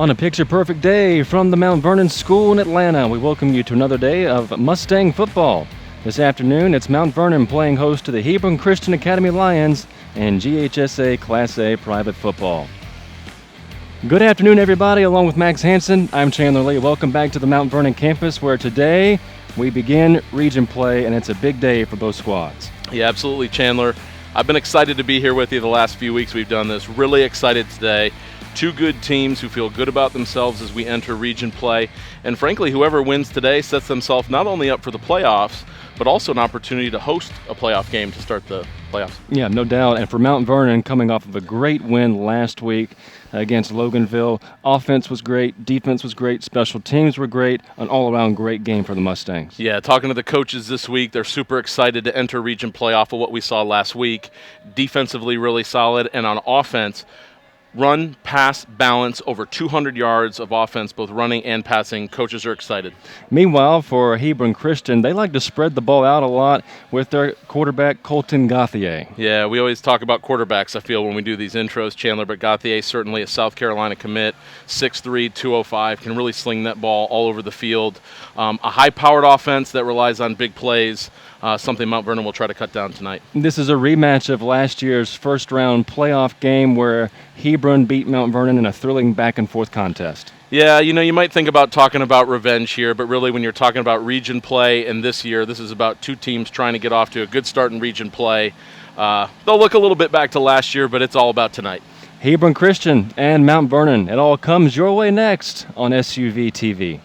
On a picture-perfect day from the Mount Vernon School in Atlanta, we welcome you to another day of Mustang football. This afternoon, it's Mount Vernon playing host to the Hebron Christian Academy Lions in GHSA Class A private football. Good afternoon, everybody. Along with Max Hansen, I'm Chandler Lee. Welcome back to the Mount Vernon campus, where today we begin region play, and it's a big day for both squads. Yeah, absolutely, Chandler. I've been excited to be here with you the last few weeks we've done this. Really excited today. Two good teams who feel good about themselves as we enter region play. And frankly, whoever wins today sets themselves not only up for the playoffs, but also an opportunity to host a playoff game to start the playoffs. Yeah, no doubt. And for Mount Vernon, coming off of a great win last week against Loganville, offense was great, defense was great, special teams were great, an all-around great game for the Mustangs. Yeah, talking to the coaches this week, they're super excited to enter region play off of what we saw last week. Defensively really solid, and on offense, run, pass, balance, over 200 yards of offense, both running and passing. Coaches are excited. Meanwhile, for Hebron Christian, they like to spread the ball out a lot with their quarterback, Colton Gauthier. Yeah, we always talk about quarterbacks, I feel, when we do these intros, Chandler, but Gauthier, certainly a South Carolina commit, 6'3", 205, can really sling that ball all over the field. A high-powered offense that relies on big plays, something Mount Vernon will try to cut down tonight. This is a rematch of last year's first-round playoff game where Hebron beat Mount Vernon in a thrilling back-and-forth contest. Yeah, you might think about talking about revenge here, but really when you're talking about region play, and this year, this is about two teams trying to get off to a good start in region play. They'll look a little bit back to last year, but it's all about tonight. Hebron Christian and Mount Vernon, it all comes your way next on SUV TV.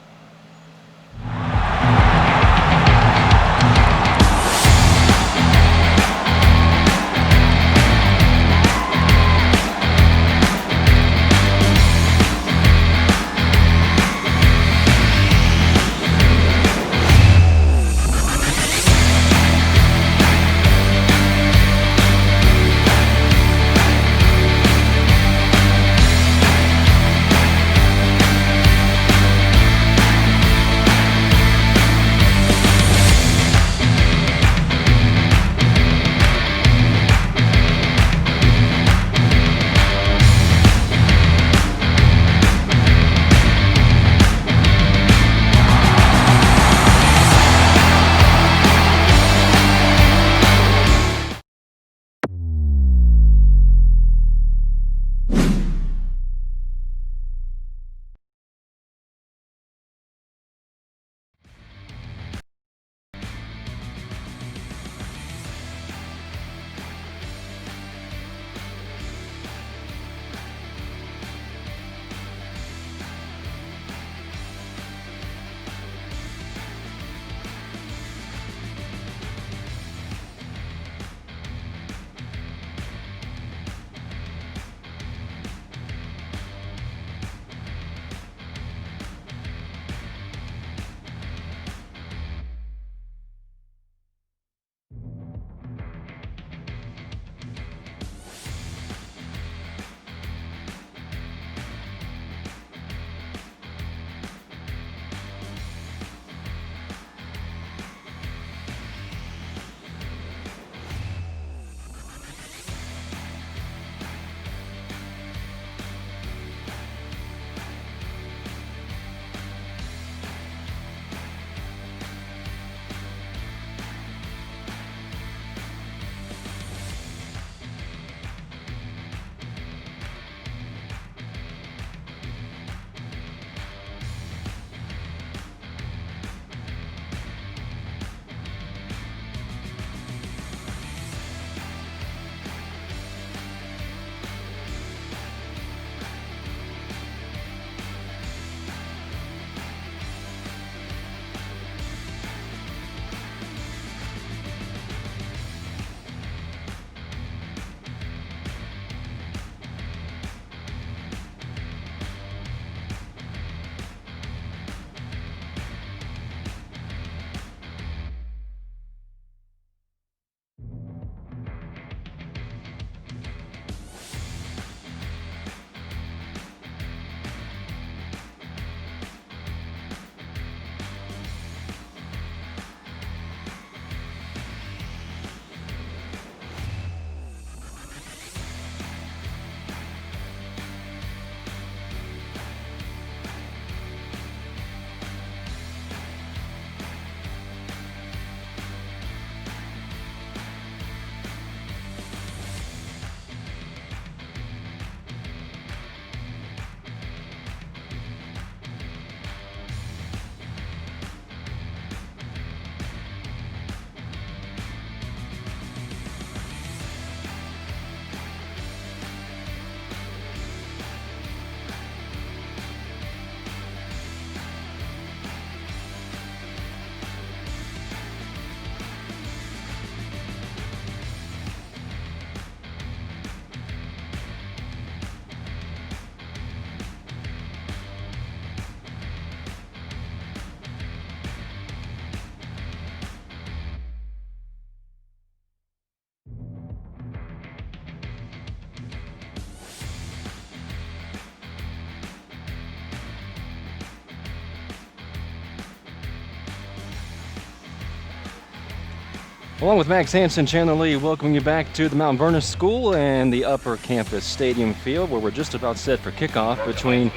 Along with Max Hansen, Chandler Lee, welcoming you back to the Mount Vernon School and the Upper Campus Stadium field, where we're just about set for kickoff between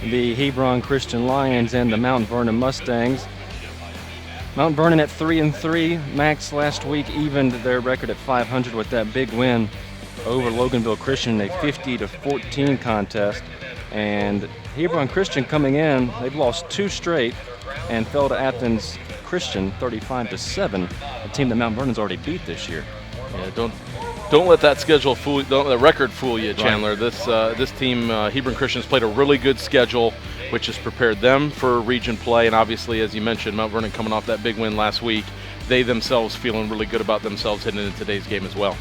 the Hebron Christian Lions and the Mount Vernon Mustangs. Mount Vernon at 3-3. Max last week evened their record at 500 with that big win over Loganville Christian, a 50-14 contest. And Hebron Christian coming in, they've lost 2 straight and fell to Athens Christian 35-7, a team that Mount Vernon's already beat this year. Yeah, don't let that schedule fool. Don't let the record fool you, Chandler. Right. This team, Hebron Christian's played a really good schedule, which has prepared them for region play. And obviously, as you mentioned, Mount Vernon coming off that big win last week, they themselves feeling really good about themselves heading into today's game as well.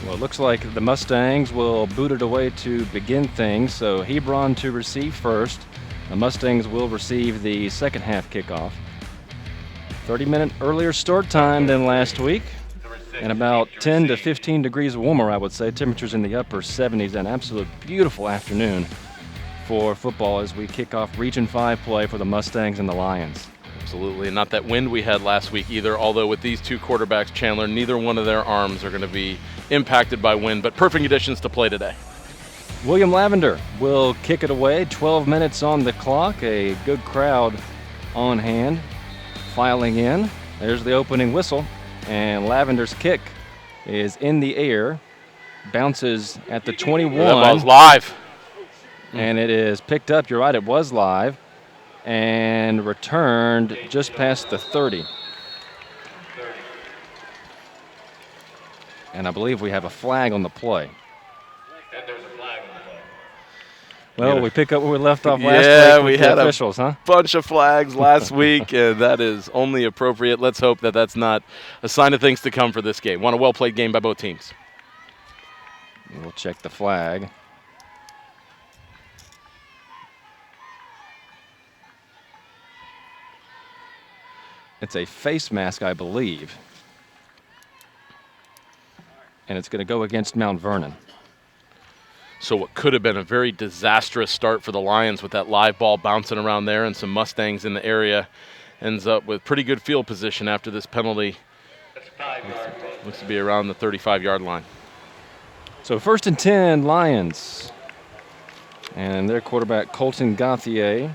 Well, it looks like the Mustangs will boot it away to begin things. So Hebron to receive first. The Mustangs will receive the second half kickoff. 30-minute earlier start time than last week, and about 10 to 15 degrees warmer, I would say. Temperatures in the upper 70s. An absolute beautiful afternoon for football as we kick off Region 5 play for the Mustangs and the Lions. Absolutely, and not that wind we had last week either, although with these two quarterbacks, Chandler, neither one of their arms are going to be impacted by wind, but perfect conditions to play today. William Lavender will kick it away. 12 minutes on the clock. A good crowd on hand. Filing in. There's the opening whistle, and Lavender's kick is in the air, bounces at the 21. That ball's live. And it is picked up, you're right, it was live, and returned just past the 30. And I believe we have a flag on the play. And there's a flag on the play. Well, we pick up where we left off last week we with had the officials, huh? Bunch of flags last week, and that is only appropriate. Let's hope that that's not a sign of things to come for this game. Want a well-played game by both teams. We'll check the flag. It's a face mask, I believe. And it's going to go against Mount Vernon. So what could have been a very disastrous start for the Lions with that live ball bouncing around there and some Mustangs in the area ends up with pretty good field position after this penalty. Looks to be around the 35-yard line. So 1st and 10, Lions. And their quarterback, Colton Gauthier,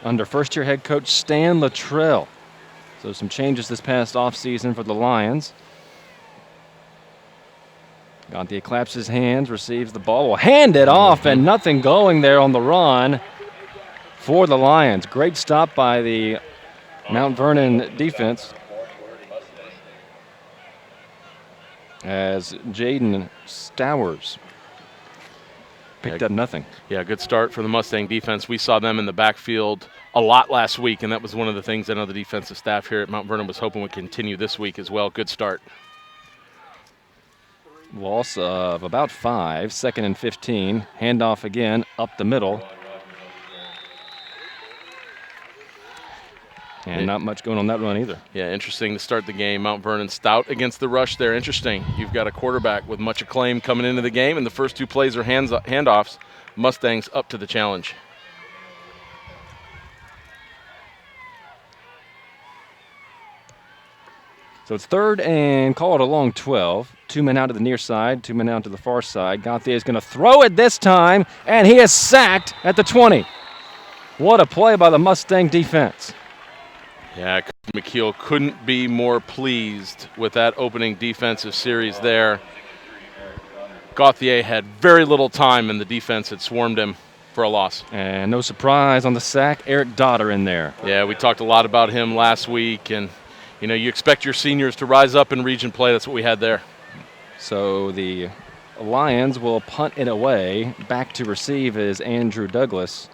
under first-year head coach Stan Luttrell. So some changes this past offseason for the Lions. Gauthier claps his hands, receives the ball, will hand it off, and nothing going there on the run for the Lions. Great stop by the Mount Vernon defense as Jaden Stowers picked up nothing. Yeah, good start for the Mustang defense. We saw them in the backfield a lot last week, and that was one of the things I know the defensive staff here at Mount Vernon was hoping would continue this week as well. Good start. Loss of about 5, 2nd and 15. Handoff again, up the middle. And not much going on that run either. Yeah, interesting to start the game. Mount Vernon stout against the rush there. Interesting. You've got a quarterback with much acclaim coming into the game, and the first 2 plays are handoffs. Mustangs up to the challenge. So it's 3rd and call it a long 12. 2 men out to the near side, 2 men out to the far side. Gauthier is going to throw it this time, and he is sacked at the 20. What a play by the Mustang defense. Yeah, McKeel couldn't be more pleased with that opening defensive series there. Gauthier had very little time, and the defense had swarmed him for a loss. And no surprise on the sack, Eric Dotter in there. Yeah, we talked a lot about him last week, and you know, you expect your seniors to rise up in region play. That's what we had there. So the Lions will punt it away. Back to receive is Andrew Douglas.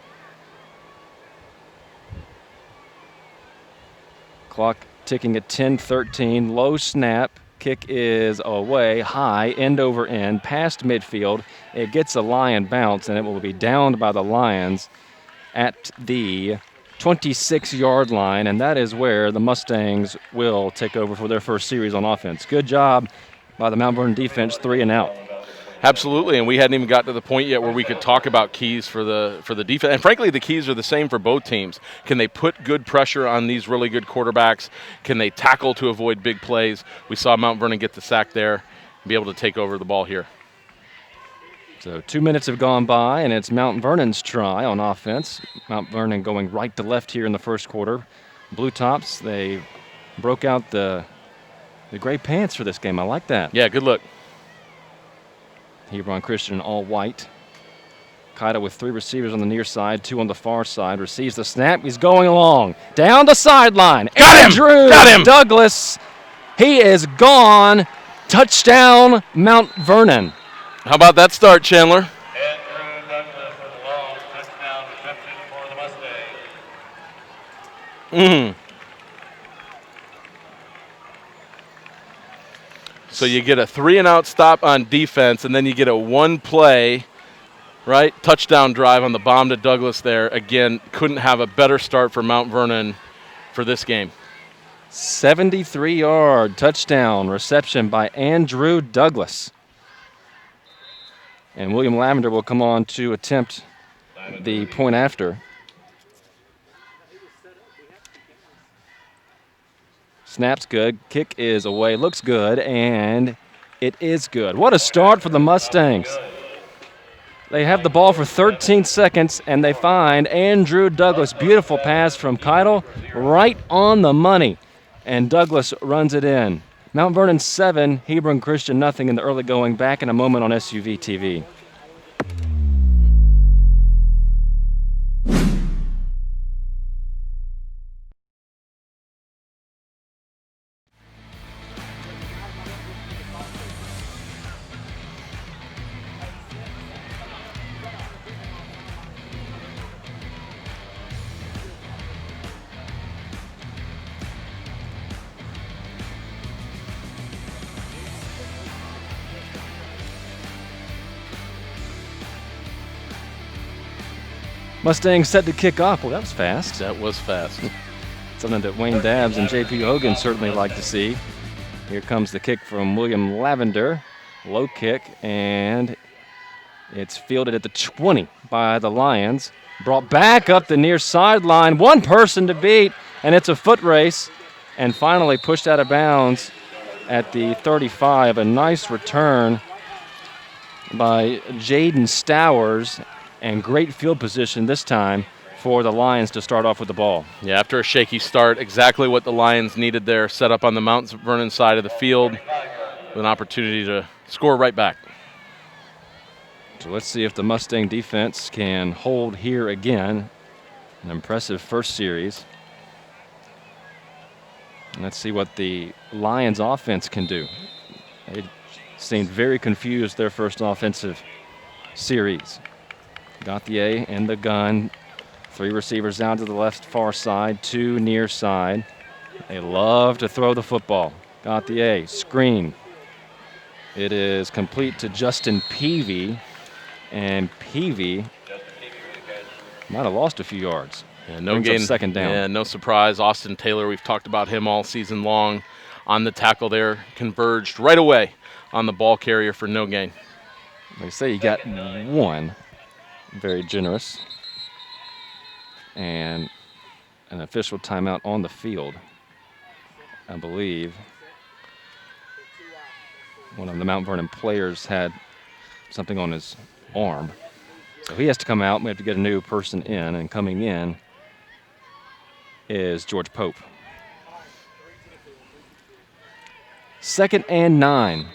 Clock ticking at 10:13. Low snap. Kick is away, high, end over end, past midfield. It gets a Lion bounce, and it will be downed by the Lions at the 26-yard line, and that is where the Mustangs will take over for their first series on offense. Good job by the Mount Vernon defense, 3 and out. Absolutely, and we hadn't even got to the point yet where we could talk about keys for the defense. And frankly, the keys are the same for both teams. Can they put good pressure on these really good quarterbacks? Can they tackle to avoid big plays? We saw Mount Vernon get the sack there and be able to take over the ball here. So 2 minutes have gone by, and it's Mount Vernon's try on offense. Mount Vernon going right to left here in the first quarter. Blue Tops, they broke out the gray pants for this game. I like that. Yeah, good look. Hebron Christian in all white. Kaida with 3 receivers on the near side, 2 on the far side. Receives the snap. He's going along. Down the sideline. Got him! Douglas. He is gone. Touchdown, Mount Vernon. How about that start, Chandler? Andrew Douglas with a long touchdown reception for the Mustangs. So you get a 3-and-out stop on defense, and then you get a 1-play, right, touchdown drive on the bomb to Douglas there. Again, couldn't have a better start for Mount Vernon for this game. 73-yard touchdown reception by Andrew Douglas. And William Lavender will come on to attempt the point after. Snap's good. Kick is away. Looks good, and it is good. What a start for the Mustangs. They have the ball for 13 seconds, and they find Andrew Douglas. Beautiful pass from Keidel, right on the money. And Douglas runs it in. Mount Vernon 7, Hebron Christian nothing in the early going. Back in a moment on SUV TV. Mustangs set to kick off. Well, that was fast. That was fast. Something that Wayne Dabbs and J.P. Hogan certainly like to see. Here comes the kick from William Lavender. Low kick, and it's fielded at the 20 by the Lions. Brought back up the near sideline. One person to beat, and it's a foot race. And finally pushed out of bounds at the 35. A nice return by Jaden Stowers. And great field position this time for the Lions to start off with the ball. Yeah, after a shaky start, exactly what the Lions needed there. Set up on the Mount Vernon side of the field with an opportunity to score right back. So let's see if the Mustang defense can hold here again. An impressive first series. And let's see what the Lions offense can do. They seemed very confused their first offensive series. Gauthier in the gun. 3 receivers out to the left far side, 2 near side. They love to throw the football. Gauthier, screen. It is complete to Justin Peavy. And Peavy might have lost a few yards. Yeah, no gain. Second down. Yeah, no surprise. Austin Taylor, we've talked about him all season long. On the tackle there, converged right away on the ball carrier for no gain. They say he got 1. Very generous. And an official timeout on the field. I believe one of the Mount Vernon players had something on his arm. So he has to come out. We have to get a new person in. And coming in is George Pope. 2nd and 9.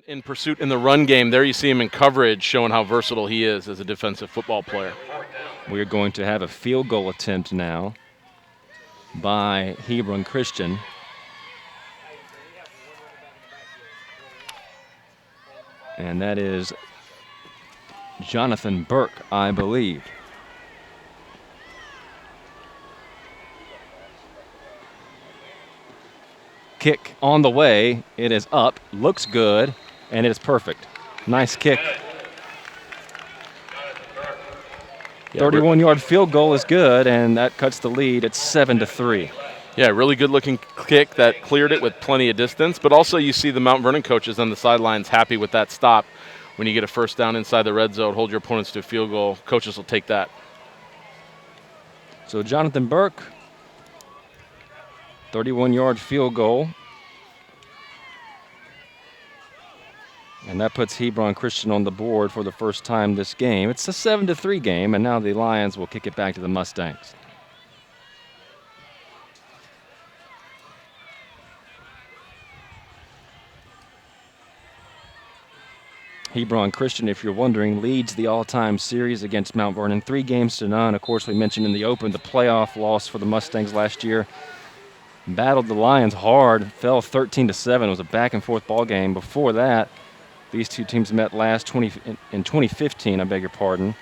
in pursuit in the run game. There you see him in coverage, showing how versatile he is as a defensive football player. We're going to have a field goal attempt now by Hebron Christian. And that is Jonathan Burke, I believe. Kick on the way. It is up, looks good, and it is perfect. Nice kick. 31-yard field goal is good, and that cuts the lead. It's 7-3. Yeah, really good-looking kick that cleared it with plenty of distance. But also you see the Mount Vernon coaches on the sidelines happy with that stop. When you get a first down inside the red zone, hold your opponents to a field goal, coaches will take that. So Jonathan Burke, 31-yard field goal. And that puts Hebron Christian on the board for the first time this game. It's a 7-3 game, and now the Lions will kick it back to the Mustangs. Hebron Christian, if you're wondering, leads the all-time series against Mount Vernon, 3-0. Of course, we mentioned in the open the playoff loss for the Mustangs last year. Battled the Lions hard, fell 13-7. It was a back-and-forth ball game. Before that, these two teams met last in 2015, I beg your pardon.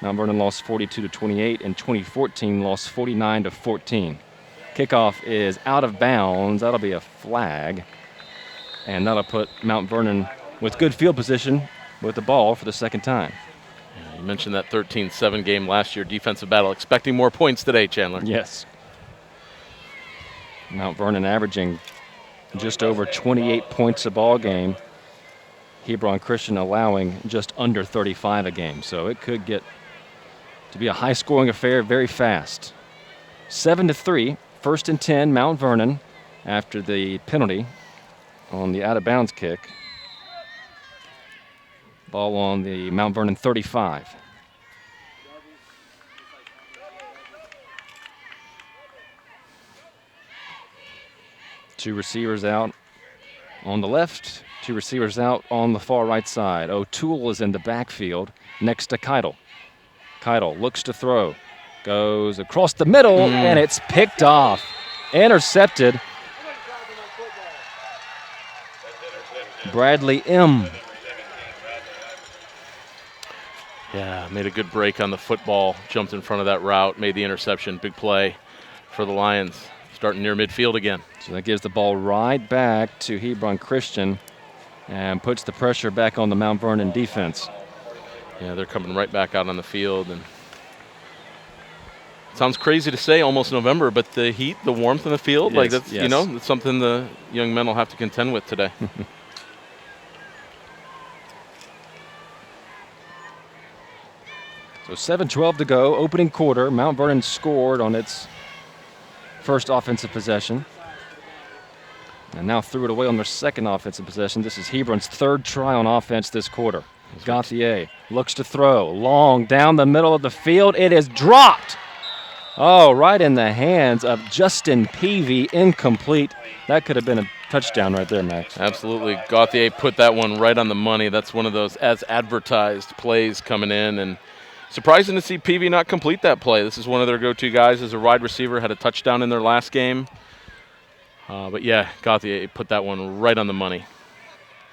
Mount Vernon lost 42-28. In 2014, lost 49-14. Kickoff is out of bounds. That'll be a flag. And that'll put Mount Vernon with good field position with the ball for the second time. Yeah, you mentioned that 13-7 game last year, defensive battle. Expecting more points today, Chandler. Yes. Mount Vernon averaging just over 28 points a ball game. Hebron Christian allowing just under 35 a game. So it could get to be a high-scoring affair very fast. 7-3, 1st and 10, Mount Vernon after the penalty on the out-of-bounds kick. Ball on the Mount Vernon 35. Two receivers out on the left, two receivers out on the far right side. O'Toole is in the backfield next to Keitel. Keitel looks to throw, goes across the middle, and it's picked off. Intercepted. Bradley M. Yeah, made a good break on the football, jumped in front of that route, made the interception. Big play for the Lions, starting near midfield again. So that gives the ball right back to Hebron Christian and puts the pressure back on the Mount Vernon defense. Yeah, they're coming right back out on the field. And it sounds crazy to say, almost November, but the heat, the warmth in the field, Yes, like that's yes. you know, that's something the young men will have to contend with today. So 7:12 to go, opening quarter. Mount Vernon scored on its first offensive possession. And now threw it away on their second offensive possession. This is Hebron's third try on offense this quarter. Gauthier looks to throw. Long down the middle of the field. It is dropped. Oh, right in the hands of Justin Peavy. Incomplete. That could have been a touchdown right there, Max. Absolutely. Gauthier put that one right on the money. That's one of those as advertised plays coming in. And surprising to see Peavy not complete that play. This is one of their go-to guys as a wide receiver, had a touchdown in their last game. But yeah, Gauthier put that one right on the money.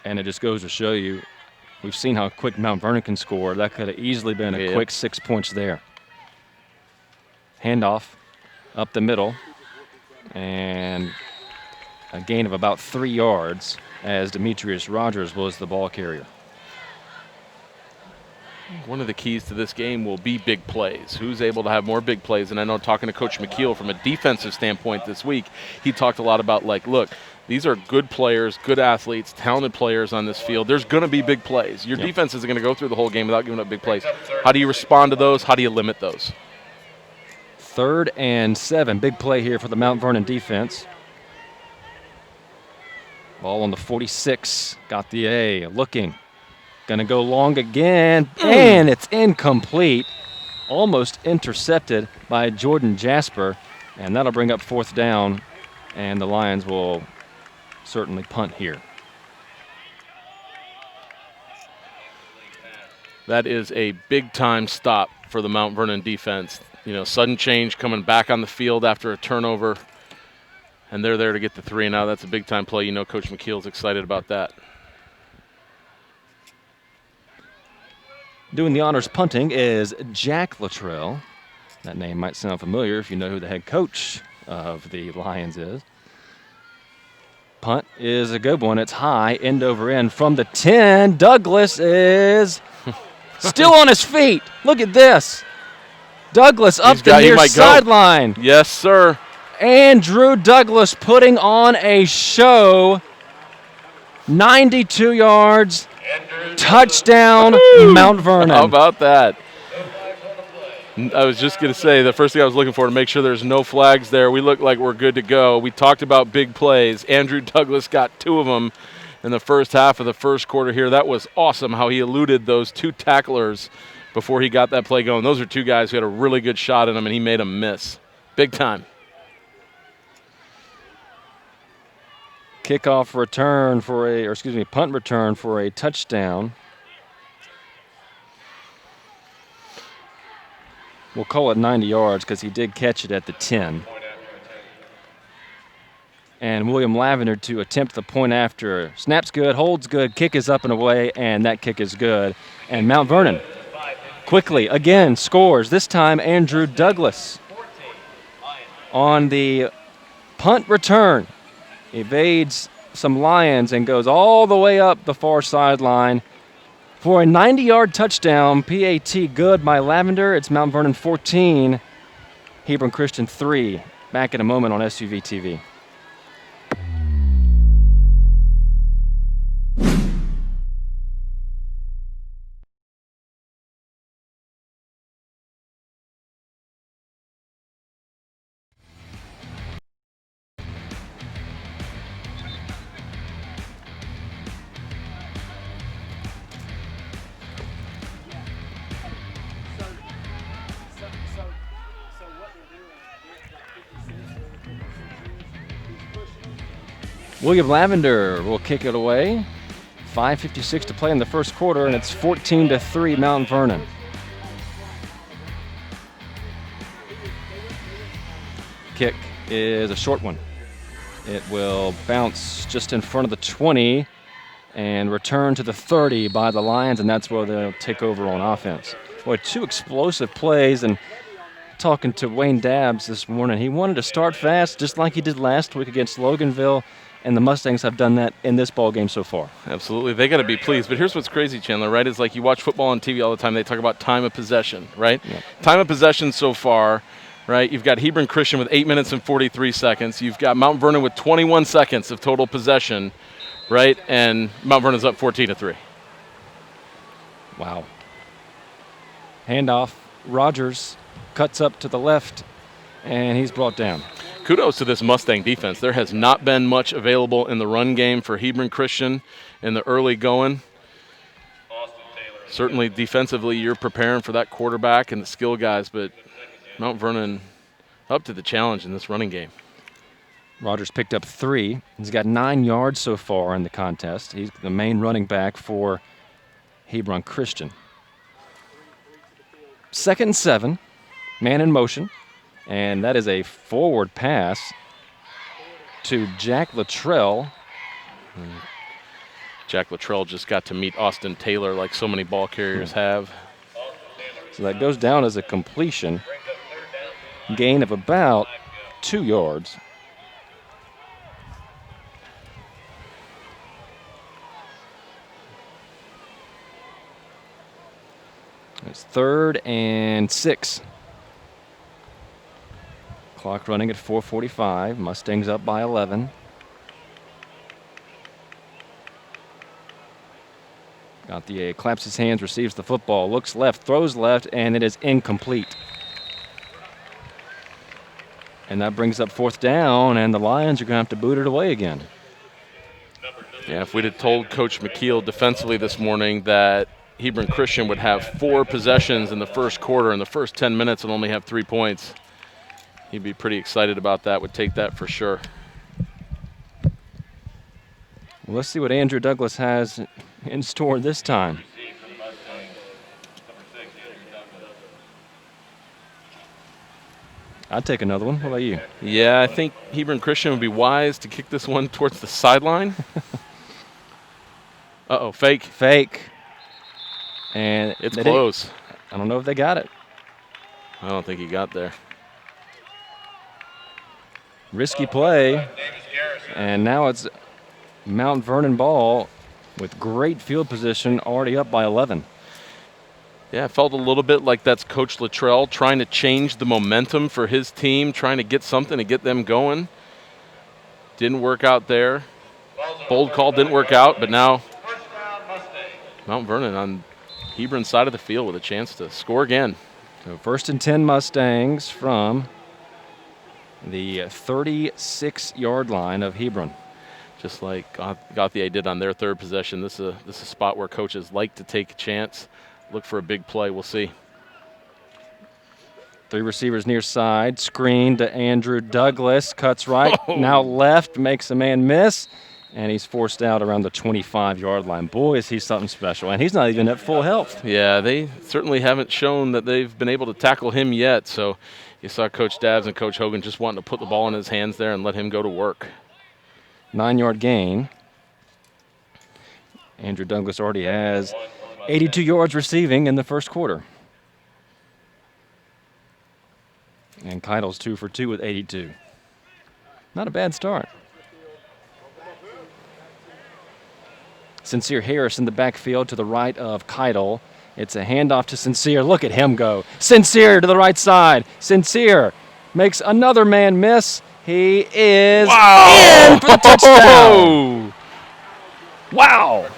And it just goes to show you, we've seen how quick Mount Vernon can score. That could have easily been a quick 6 points there. Handoff up the middle. And a gain of about 3 yards as Demetrius Rogers was the ball carrier. One of the keys to this game will be big plays. Who's able to have more big plays? And I know talking to Coach McKeel from a defensive standpoint this week, he talked a lot about, like, look, these are good players, good athletes, talented players on this field. There's going to be big plays. Your defense isn't going to go through the whole game without giving up big plays. How do you respond to those? How do you limit those? 3rd and 7. Big play here for the Mount Vernon defense. Ball on the 46. Got the A. Looking. Going to go long again. And it's incomplete. Almost intercepted by Jordan Jasper. And that'll bring up 4th down. And the Lions will certainly punt here. That is a big-time stop for the Mount Vernon defense. You know, sudden change coming back on the field after a turnover, and they're there to get the 3. Now that's a big-time play. You know Coach McKeel's excited about that. Doing the honors punting is Jack Luttrell. That name might sound familiar if you know who the head coach of the Lions is. Punt is a good one. It's high, end over end from the 10. Douglas is still on his feet. Look at this. Douglas up the near sideline. Yes, sir. Andrew Douglas putting on a show. 92 yards. Touchdown, Mount Vernon. How about that? I was just going to say, the first thing I was looking for to make sure there's no flags there. We look like we're good to go. We talked about big plays. Andrew Douglas got 2 of them in the first half of the first quarter here. That was awesome how he eluded those 2 tacklers before he got that play going. Those are 2 guys who had a really good shot in him, and he made them miss. Big time. Kickoff return for punt return for a touchdown. We'll call it 90 yards because he did catch it at the 10. And William Lavender to attempt the point after. Snap's good, holds good, kick is up and away, and that kick is good. And Mount Vernon quickly again scores. This time Andrew Douglas on the punt return. Evades some Lions and goes all the way up the far sideline for a 90-yard touchdown. PAT good by Lavender. It's Mount Vernon 14, Hebron Christian 3. Back in a moment on SUV TV. William Lavender will kick it away. 5:56 to play in the first quarter, and it's 14-3 Mount Vernon. Kick is a short one. It will bounce just in front of the 20 and return to the 30 by the Lions, and that's where they'll take over on offense. Boy, 2 explosive plays, and talking to Wayne Dabbs this morning, he wanted to start fast just like he did last week against Loganville. And the Mustangs have done that in this ball game so far. Absolutely. They got to be pleased. But here's what's crazy, Chandler, right? Is like you watch football on TV all the time. They talk about time of possession, right? Yeah. Time of possession so far, right? You've got Hebron Christian with 8 minutes and 43 seconds. You've got Mount Vernon with 21 seconds of total possession, right? And Mount Vernon's up 14-3. Wow. Handoff. Rogers cuts up to the left, and he's brought down. Kudos to this Mustang defense. There has not been much available in the run game for Hebron Christian in the early going. Certainly defensively, you're preparing for that quarterback and the skill guys, but Mount Vernon up to the challenge in this running game. Rogers picked up 3. He's got 9 yards so far in the contest. He's the main running back for Hebron Christian. 2nd and 7, man in motion. And that is a forward pass to Jack Luttrell. Jack Luttrell just got to meet Austin Taylor like so many ball carriers have. So that goes down as a completion. Gain of about 2 yards. It's 3rd and 6. Clock running at 4:45. Mustangs up by 11. Got the claps his hands, receives the football, looks left, throws left, and it is incomplete. And that brings up 4th down, and the Lions are going to have to boot it away again. Yeah, if we'd have told Coach McKeel defensively this morning that Hebron Christian would have 4 possessions in the first quarter, in the first 10 minutes, and only have 3 points, he'd be pretty excited about that, would take that for sure. Well, let's see what Andrew Douglas has in store this time. I'd take another one. What about you? Yeah, I think Hebron Christian would be wise to kick this one towards the sideline. Uh-oh, fake. Fake. And It's close. I don't know if they got it. I don't think he got there. Risky play. And now it's Mount Vernon ball with great field position, already up by 11. Yeah, it felt a little bit like that's Coach Luttrell trying to change the momentum for his team, trying to get something to get them going. Didn't work out there. Bold call didn't work out, but now Mount Vernon on Hebron's side of the field with a chance to score again. So 1st and 10 Mustangs from the 36-yard line of Hebron. Just like Gauthier did on their third possession, this is a spot where coaches like to take a chance, look for a big play. We'll see. 3 receivers near side. Screen to Andrew Douglas. Cuts right. Now left. Makes a man miss. And he's forced out around the 25-yard line. Boy, is he something special. And he's not even at full health. Yeah, they certainly haven't shown that they've been able to tackle him yet. So you saw Coach Dabbs and Coach Hogan just wanting to put the ball in his hands there and let him go to work. 9-yard gain. Andrew Douglas already has 82 yards receiving in the first quarter. And Keitel's 2 for 2 with 82. Not a bad start. Sincere Harris in the backfield to the right of Keitel. It's a handoff to Sincere. Look at him go. Sincere to the right side. Sincere makes another man miss. He is in for the touchdown. Wow.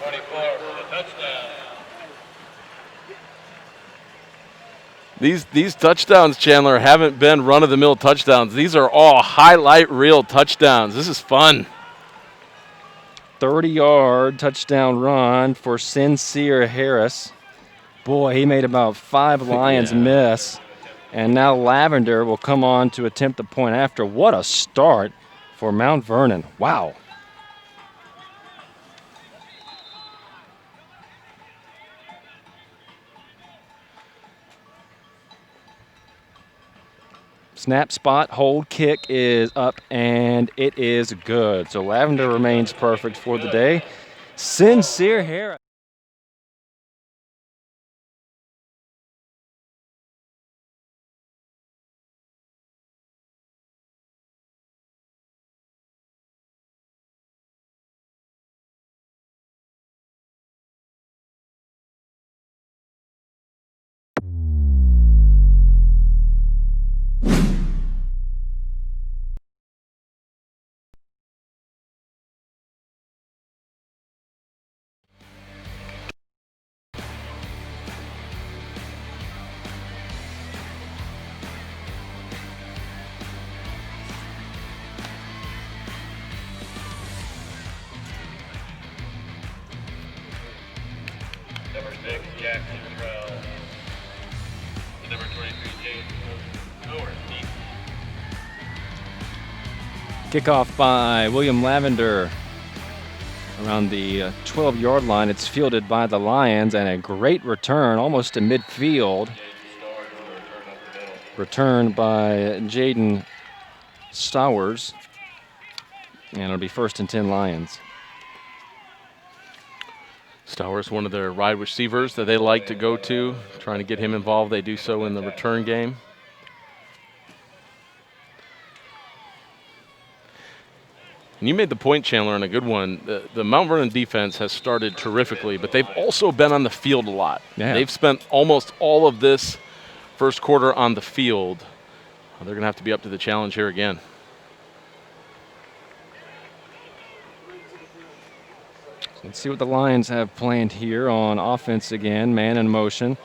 These touchdowns, Chandler, haven't been run-of-the-mill touchdowns. These are all highlight reel touchdowns. This is fun. 30-yard touchdown run for Sincere Harris. Boy, he made about 5 Lions miss. And now Lavender will come on to attempt the point after. What a start for Mount Vernon. Wow. Snap, spot, hold, kick is up, and it is good. So Lavender remains perfect for the day. Sincere Harris. Number 6, Jackson Terrell. And number 23, James Howard. Kickoff by William Lavender. Around the 12-yard line, it's fielded by the Lions, and a great return, almost to midfield. Return by Jaden Stowers. And it'll be 1st and 10 Lions. Stowers, one of their wide receivers that they like to go to, trying to get him involved. They do so in the return game. And you made the point, Chandler, and a good one. The Mount Vernon defense has started terrifically, but they've also been on the field a lot. Yeah. They've spent almost all of this first quarter on the field. They're going to have to be up to the challenge here again. Let's see what the Lions have planned here on offense again. Man in motion.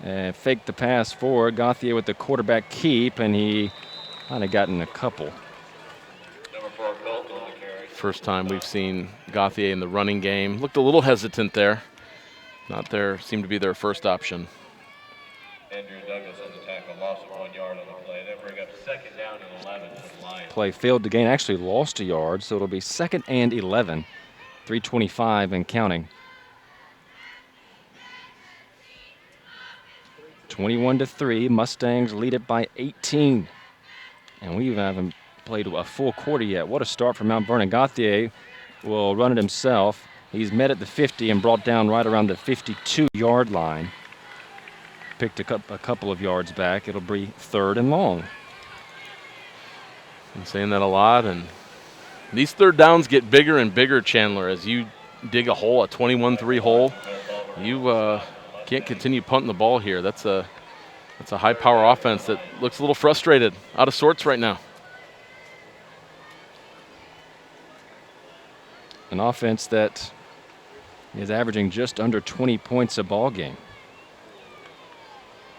Fake the pass forward. Gauthier with the quarterback keep, and he might have gotten a couple. Number 4, Colton on the carry. First time we've seen Gauthier in the running game. Looked a little hesitant there. Seemed to be their first option. Andrew Douglas on the tackle, loss of 1 yard on the play. Then bring up 2nd down and 11 for the Lions. Play failed to gain, actually lost a yard, so it'll be 2nd and 11. 3:25 and counting. 21-3. Mustangs lead it by 18. And we haven't played a full quarter yet. What a start for Mount Vernon. Gauthier will run it himself. He's met at the 50 and brought down right around the 52-yard line. Picked a couple of yards back. It'll be 3rd and long. I'm saying that a lot, and these 3rd downs get bigger and bigger, Chandler, as you dig a hole, a 21-3 hole. You can't continue punting the ball here. That's a high-power offense that looks a little frustrated, out of sorts right now. An offense that is averaging just under 20 points a ball game.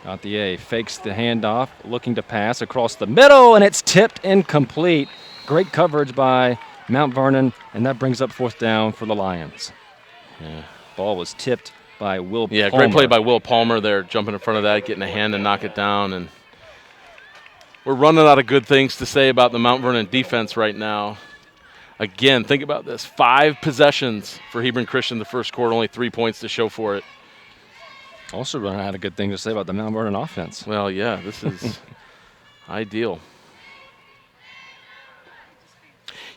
Gauthier fakes the handoff, looking to pass across the middle, and it's tipped incomplete. Great coverage by Mount Vernon, and that brings up 4th down for the Lions. Yeah. Ball was tipped by Will Palmer. Yeah, great play by Will Palmer there, jumping in front of that, getting a hand and knock it down. And we're running out of good things to say about the Mount Vernon defense right now. Again, think about this. 5 possessions for Hebron Christian the first quarter, only 3 points to show for it. Also running out of good things to say about the Mount Vernon offense. Well, yeah, this is ideal.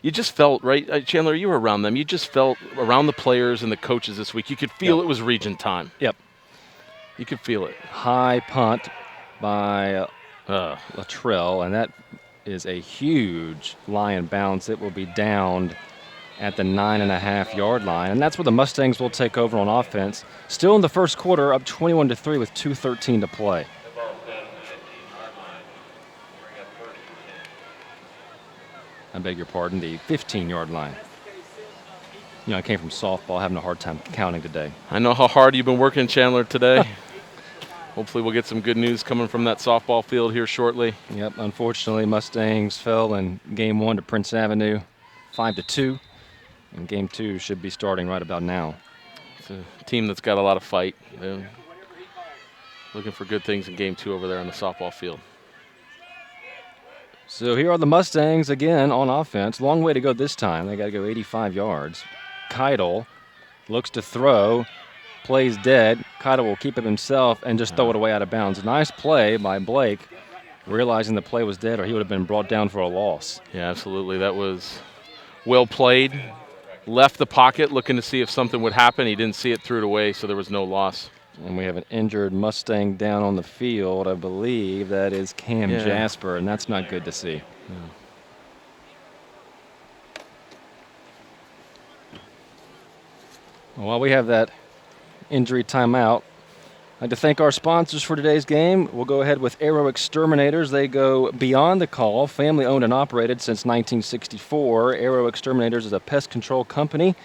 You just felt, right, Chandler, you were around them. You just felt around the players and the coaches this week. You could feel It was region time. Yep. You could feel it. High punt by Luttrell, and that is a huge Lion bounce. It will be downed at the 9.5-yard line, and that's where the Mustangs will take over on offense. Still in the first quarter, up 21-3 with 2:13 to play. I beg your pardon, the 15-yard line. You know, I came from softball, having a hard time counting today. I know how hard you've been working, Chandler, today. Hopefully we'll get some good news coming from that softball field here shortly. Yep, unfortunately, Mustangs fell in Game 1 to Prince Avenue, 5-2. And Game 2 should be starting right about now. It's a team that's got a lot of fight. They're looking for good things in Game 2 over there on the softball field. So here are the Mustangs again on offense. Long way to go this time. They got to go 85 yards. Keidel looks to throw, plays dead. Keidel will keep it himself and just throw it away out of bounds. Nice play by Blake, realizing the play was dead or he would have been brought down for a loss. Yeah, absolutely. That was well played. Left the pocket looking to see if something would happen. He didn't see it, threw it away, so there was no loss. And we have an injured Mustang down on the field. I believe that is Cam Jasper, and that's not good to see. Yeah. While we have that injury timeout, I'd like to thank our sponsors for today's game. We'll go ahead with Aero Exterminators. They go beyond the call, family owned and operated since 1964. Aero Exterminators is a pest control company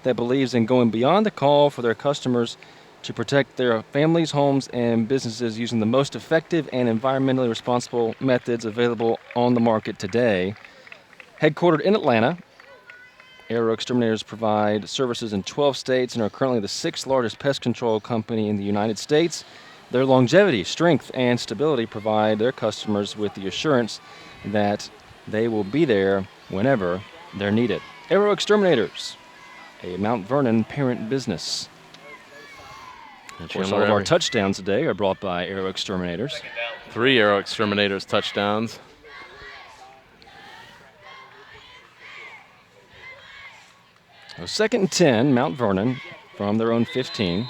that believes in going beyond the call for their customers to protect their families, homes, and businesses using the most effective and environmentally responsible methods available on the market today. Headquartered in Atlanta, Aero Exterminators provide services in 12 states and are currently the 6th largest pest control company in the United States. Their longevity, strength, and stability provide their customers with the assurance that they will be there whenever they're needed. Aero Exterminators, a Mount Vernon parent business. Of course, all of our touchdowns today are brought by Aero Exterminators. 3 Aero Exterminators touchdowns. So 2nd and 10, Mount Vernon from their own 15.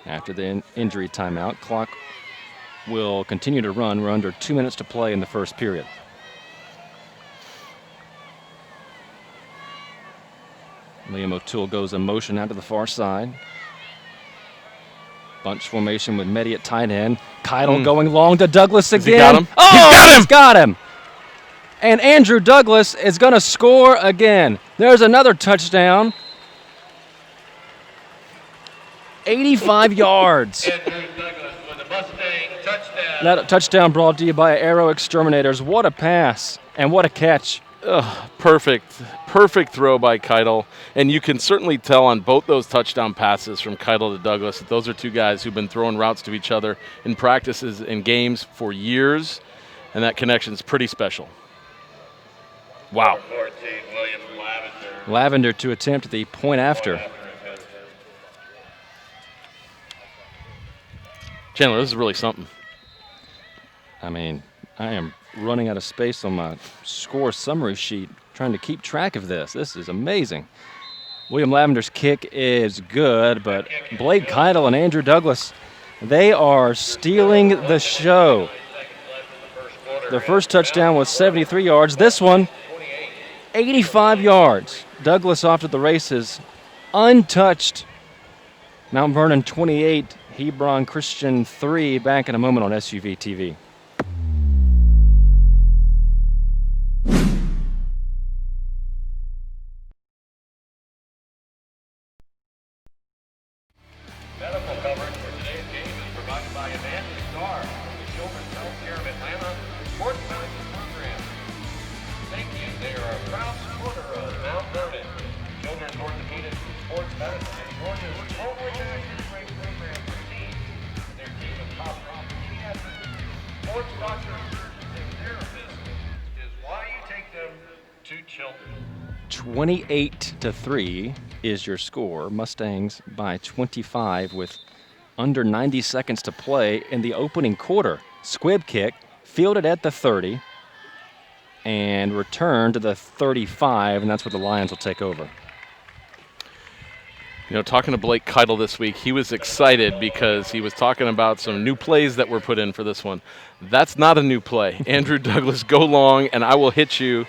After the injury timeout, clock will continue to run. We're under 2 minutes to play in the first period. Liam O'Toole goes in motion out to the far side. Bunch formation with Meddy at tight end. Keidel going long to Douglas again. He got him? Oh, he's got him! And Andrew Douglas is going to score again. There's another touchdown. 85 yards. Andrew Douglas with a Mustang touchdown. That touchdown brought to you by Aero Exterminators. What a pass and what a catch. Perfect throw by Keidel. And you can certainly tell on both those touchdown passes from Keidel to Douglas that those are two guys who've been throwing routes to each other in practices and games for years, and that connection's pretty special. Wow. 14, William Lavender. Lavender to attempt the point after. Chandler, this is really something. I mean, I am running out of space on my score summary sheet trying to keep track of this. This is amazing. William Lavender's kick is good, but Blake Keitel and Andrew Douglas, they are stealing the show. Their first touchdown was 73 yards. This one, 85 yards. Douglas off to the races, untouched. Mount Vernon 28, Hebron Christian 3. Back in a moment on SUV TV. Medical coverage for today's game is provided by Advanced Star, the Children's Healthcare of Atlanta Sports Medicine Program. Thank you. They are a proud supporter of Mount Vernon. Children's Orthopedics and Sports Medicine is Georgia's only nationally ranked program for teens. Their team of top-ranked pediatrics, sports doctors, surgeons, and therapists is why you take them to children. 28-3 is your score. Mustangs by 25 with under 90 seconds to play in the opening quarter. Squib kick, fielded at the 30 and returned to the 35, and that's where the Lions will take over. You know, talking to Blake Keitel this week, he was excited because he was talking about some new plays that were put in for this one. That's not a new play. Andrew Douglas, go long, and I will hit you.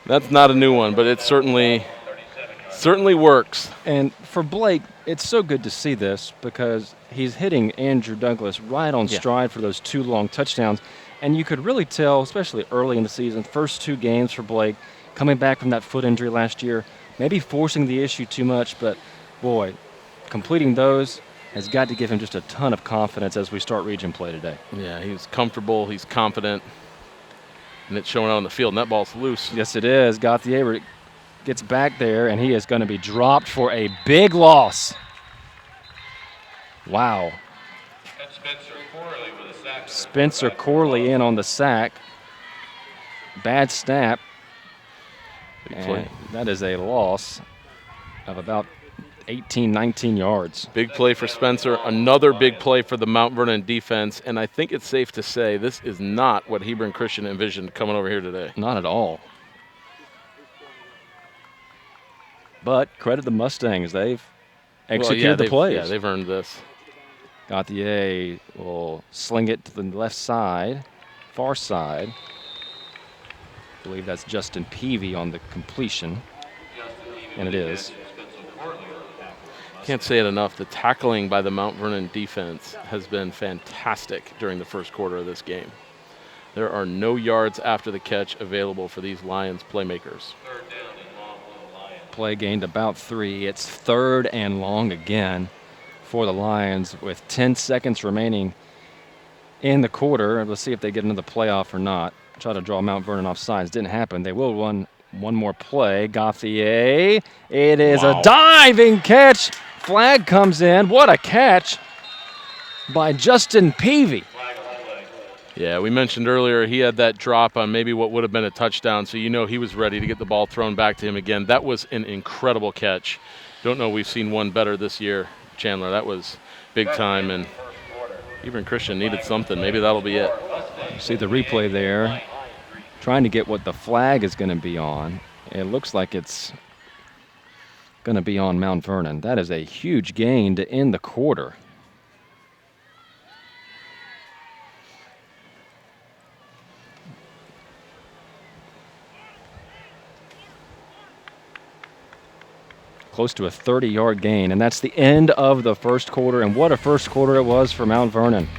That's not a new one, but it certainly works. And for Blake, it's so good to see this because he's hitting Andrew Douglas right on stride for those 2 long touchdowns. And you could really tell, especially early in the season, first 2 games for Blake, coming back from that foot injury last year, maybe forcing the issue too much, but boy, completing those has got to give him just a ton of confidence as we start region play today. Yeah, he's comfortable, he's confident, and it's showing out on the field, and that ball's loose. Yes, it is. Gauthier gets back there, and he is going to be dropped for a big loss. Wow. And Spencer Corley with a sack. Spencer Corley in on the sack. Bad snap. Big play. That is a loss of about 18, 19 yards. Big play for Spencer, another big play for the Mount Vernon defense, and I think it's safe to say this is not what Hebron Christian envisioned coming over here today. Not at all. But credit the Mustangs. They've executed the plays. Yeah, they've earned this. Gauthier will sling it to the left side, far side. I believe that's Justin Peavy on the completion, and it is. Can't say it enough. The tackling by the Mount Vernon defense has been fantastic during the first quarter of this game. There are no yards after the catch available for these Lions playmakers. Play gained about 3. It's 3rd and long again for the Lions with 10 seconds remaining in the quarter. Let's see if they get into the playoff or not. Try to draw Mount Vernon off sides. Didn't happen. They will run one more play. Gauthier. It is a diving catch. Flag comes in. What a catch by Justin Peavy. Yeah, we mentioned earlier he had that drop on maybe what would have been a touchdown, so you know he was ready to get the ball thrown back to him again. That was an incredible catch. Don't know we've seen one better this year, Chandler. That was big time, and even Christian needed something. Maybe that'll be it. You see the replay there, trying to get what the flag is going to be on. It looks like it's going to be on Mount Vernon. That is a huge gain to end the quarter. Close to a 30-yard gain, and that's the end of the first quarter, and what a first quarter it was for Mount Vernon.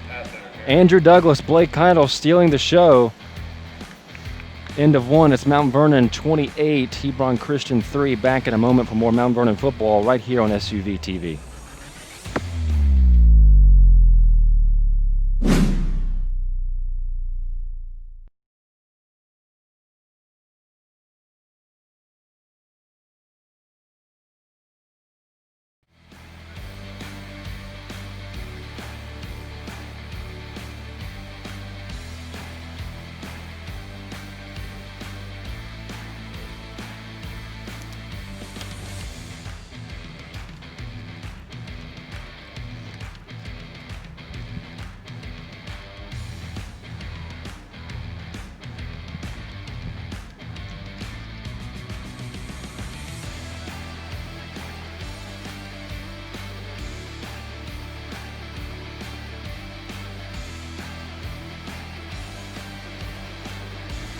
Andrew Douglas, Blake Keitel stealing the show. End of 1, it's Mount Vernon 28, Hebron Christian 3. Back in a moment for more Mount Vernon football right here on SUV TV.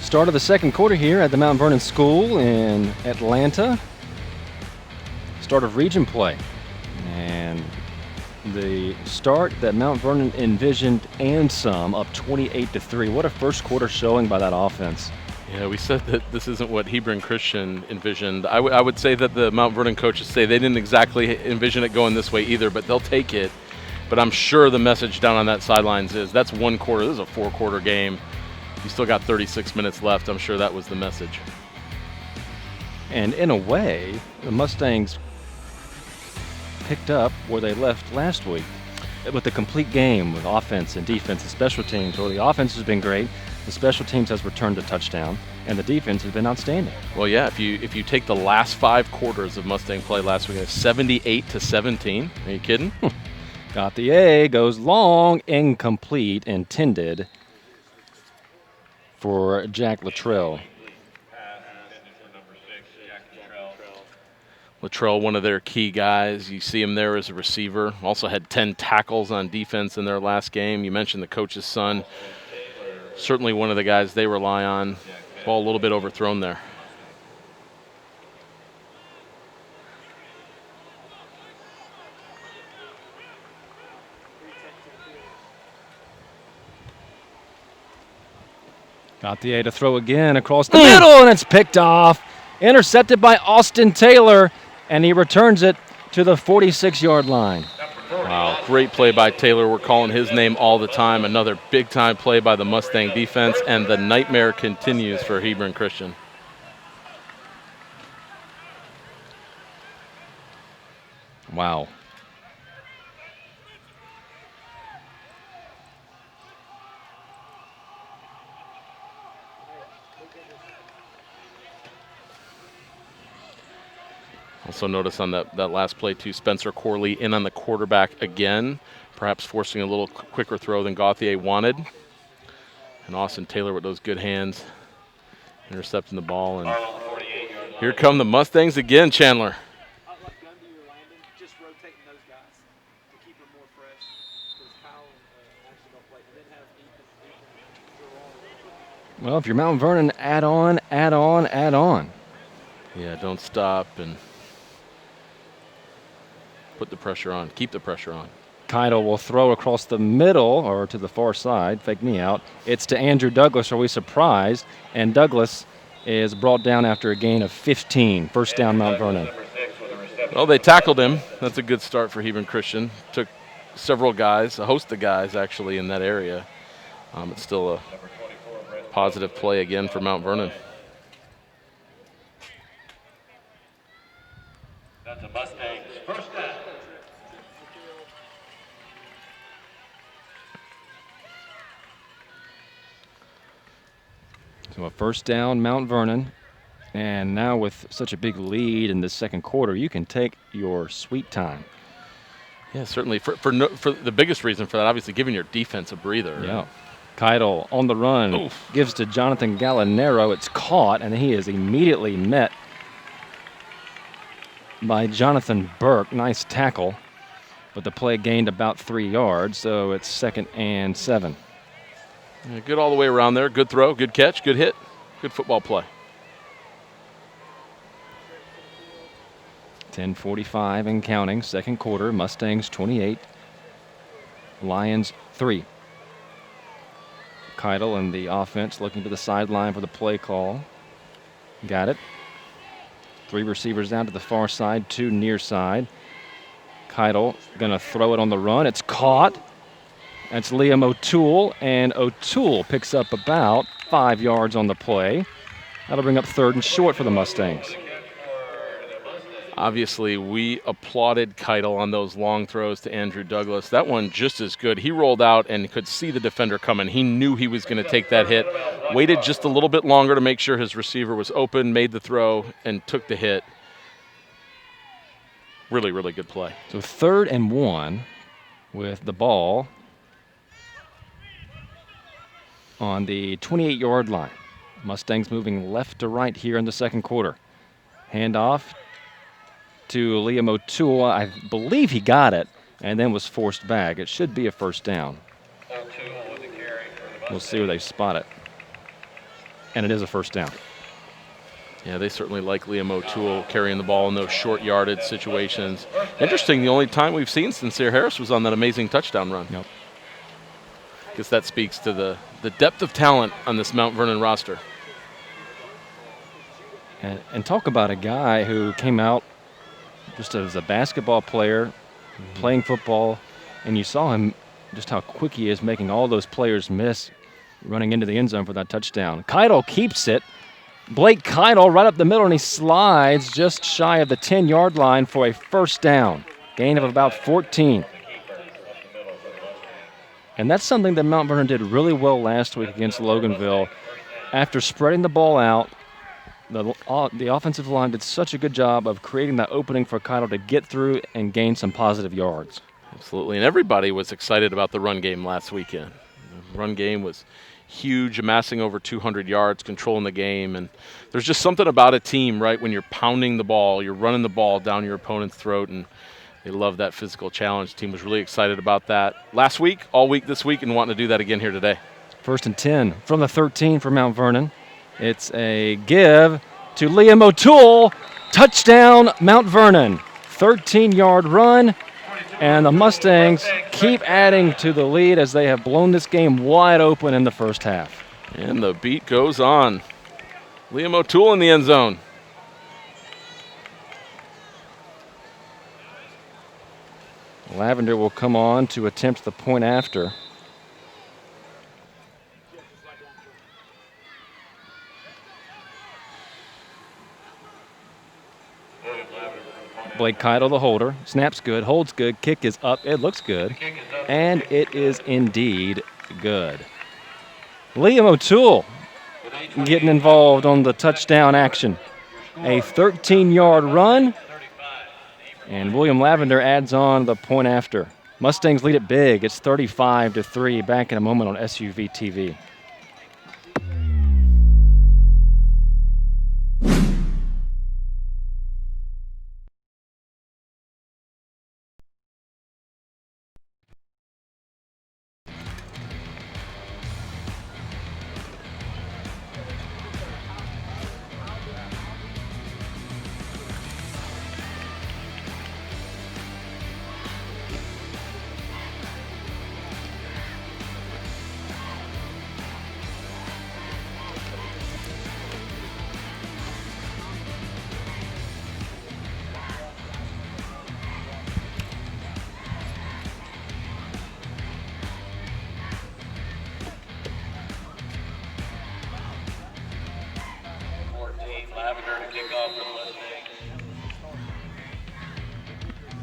Start of the second quarter here at the Mount Vernon School in Atlanta. Start of region play. And the start that Mount Vernon envisioned and some, up 28-3. What a first quarter showing by that offense. Yeah, we said that this isn't what Hebron Christian envisioned. I would say that the Mount Vernon coaches say they didn't exactly envision it going this way either, but they'll take it. But I'm sure the message down on that sidelines is that's one quarter. This is a four-quarter game. You still got 36 minutes left. I'm sure that was the message. And in a way, the Mustangs picked up where they left last week with a complete game with offense and defense and special teams. Well, the offense has been great. The special teams has returned a touchdown, and the defense has been outstanding. Well, yeah, if you take the last 5 quarters of Mustang play last week, 78-17. Are you kidding? Got the A, goes long, incomplete, intended for Jack Luttrell. Luttrell, one of their key guys. You see him there as a receiver. Also had 10 tackles on defense in their last game. You mentioned the coach's son. Certainly one of the guys they rely on. Ball a little bit overthrown there. Got the A to throw again across the middle, and it's picked off. Intercepted by Austin Taylor, and he returns it to the 46-yard line. Wow, great play by Taylor. We're calling his name all the time. Another big-time play by the Mustang defense, and the nightmare continues for Hebron Christian. Wow. Also notice on that last play, too, Spencer Corley in on the quarterback again, perhaps forcing a little quicker throw than Gauthier wanted. And Austin Taylor with those good hands, intercepting the ball. And here come the Mustangs again, Chandler. Well, if you're Mount Vernon, add on, add on, add on. Yeah, don't stop and put the pressure on. Keep the pressure on. Keitel will throw across the middle or to the far side. Fake me out. It's to Andrew Douglas. Are we surprised? And Douglas is brought down after a gain of 15. First down, Mount Vernon. Well, they tackled him. That's a good start for Hebron Christian. Took several guys, a host of guys actually in that area. It's still a positive play again for Mount Vernon. That's a Mustang's first down. So a first down, Mount Vernon. And now with such a big lead in the second quarter, you can take your sweet time. Yeah, certainly. For the biggest reason for that, obviously, giving your defense a breather. Yeah. Keitel on the run. Oof. Gives to Jonathan Gallinero. It's caught, and he is immediately met by Jonathan Burke. Nice tackle. But the play gained about 3 yards, so it's 2nd and 7. Yeah, good all the way around there. Good throw, good catch, good hit, good football play. 10:45 and counting. Second quarter. Mustangs 28. Lions 3. Keitel and the offense looking to the sideline for the play call. Got it. 3 receivers down to the far side, 2 near side. Keitel going to throw it on the run. It's caught. That's Liam O'Toole, and O'Toole picks up about 5 yards on the play. That'll bring up 3rd and short for the Mustangs. Obviously, we applauded Keitel on those long throws to Andrew Douglas. That one just as good. He rolled out and could see the defender coming. He knew he was going to take that hit. Waited just a little bit longer to make sure his receiver was open, made the throw, and took the hit. Really, really good play. So 3rd and 1 with the ball on the 28-yard line. Mustangs moving left to right here in the second quarter. Handoff to Liam O'Toole. I believe he got it and then was forced back. It should be a first down. We'll see where they spot it. and it is a first down. Yeah, they certainly like Liam O'Toole carrying the ball in those short yardage situations. Interesting, the only time we've seen Sincere Harris was on that amazing touchdown run. Yep. I guess that speaks to the depth of talent on this Mount Vernon roster. And talk about a guy who came out just as a basketball player, playing football, and you saw him just how quick he is making all those players miss, running into the end zone for that touchdown. Keidel keeps it. Blake Keidel right up the middle, and he slides just shy of the 10-yard line for a first down. Gain of about 14. And that's something that Mount Vernon did really well last week against Loganville. After spreading the ball out, the offensive line did such a good job of creating that opening for Keidel to get through and gain some positive yards. Absolutely, and everybody was excited about the run game last weekend. The run game was huge, amassing over 200 yards, controlling the game, and there's just something about a team, right, when you're pounding the ball, you're running the ball down your opponent's throat, and they love that physical challenge. The team was really excited about that last week, all week this week, and wanting to do that again here today. 1st and 10 from the 13 for Mount Vernon. It's a give to Liam O'Toole. Touchdown, Mount Vernon. 13-yard run, and the Mustangs keep adding to the lead as they have blown this game wide open in the first half. And the beat goes on. Liam O'Toole in the end zone. Lavender will come on to attempt the point after. Blake Keidel, the holder. Snaps good, holds good, kick is up. It looks good, and it is indeed good. Liam O'Toole getting involved on the touchdown action. A 13-yard run, and William Lavender adds on the point after. Mustangs lead it big. It's 35-3. Back in a moment on SUV TV.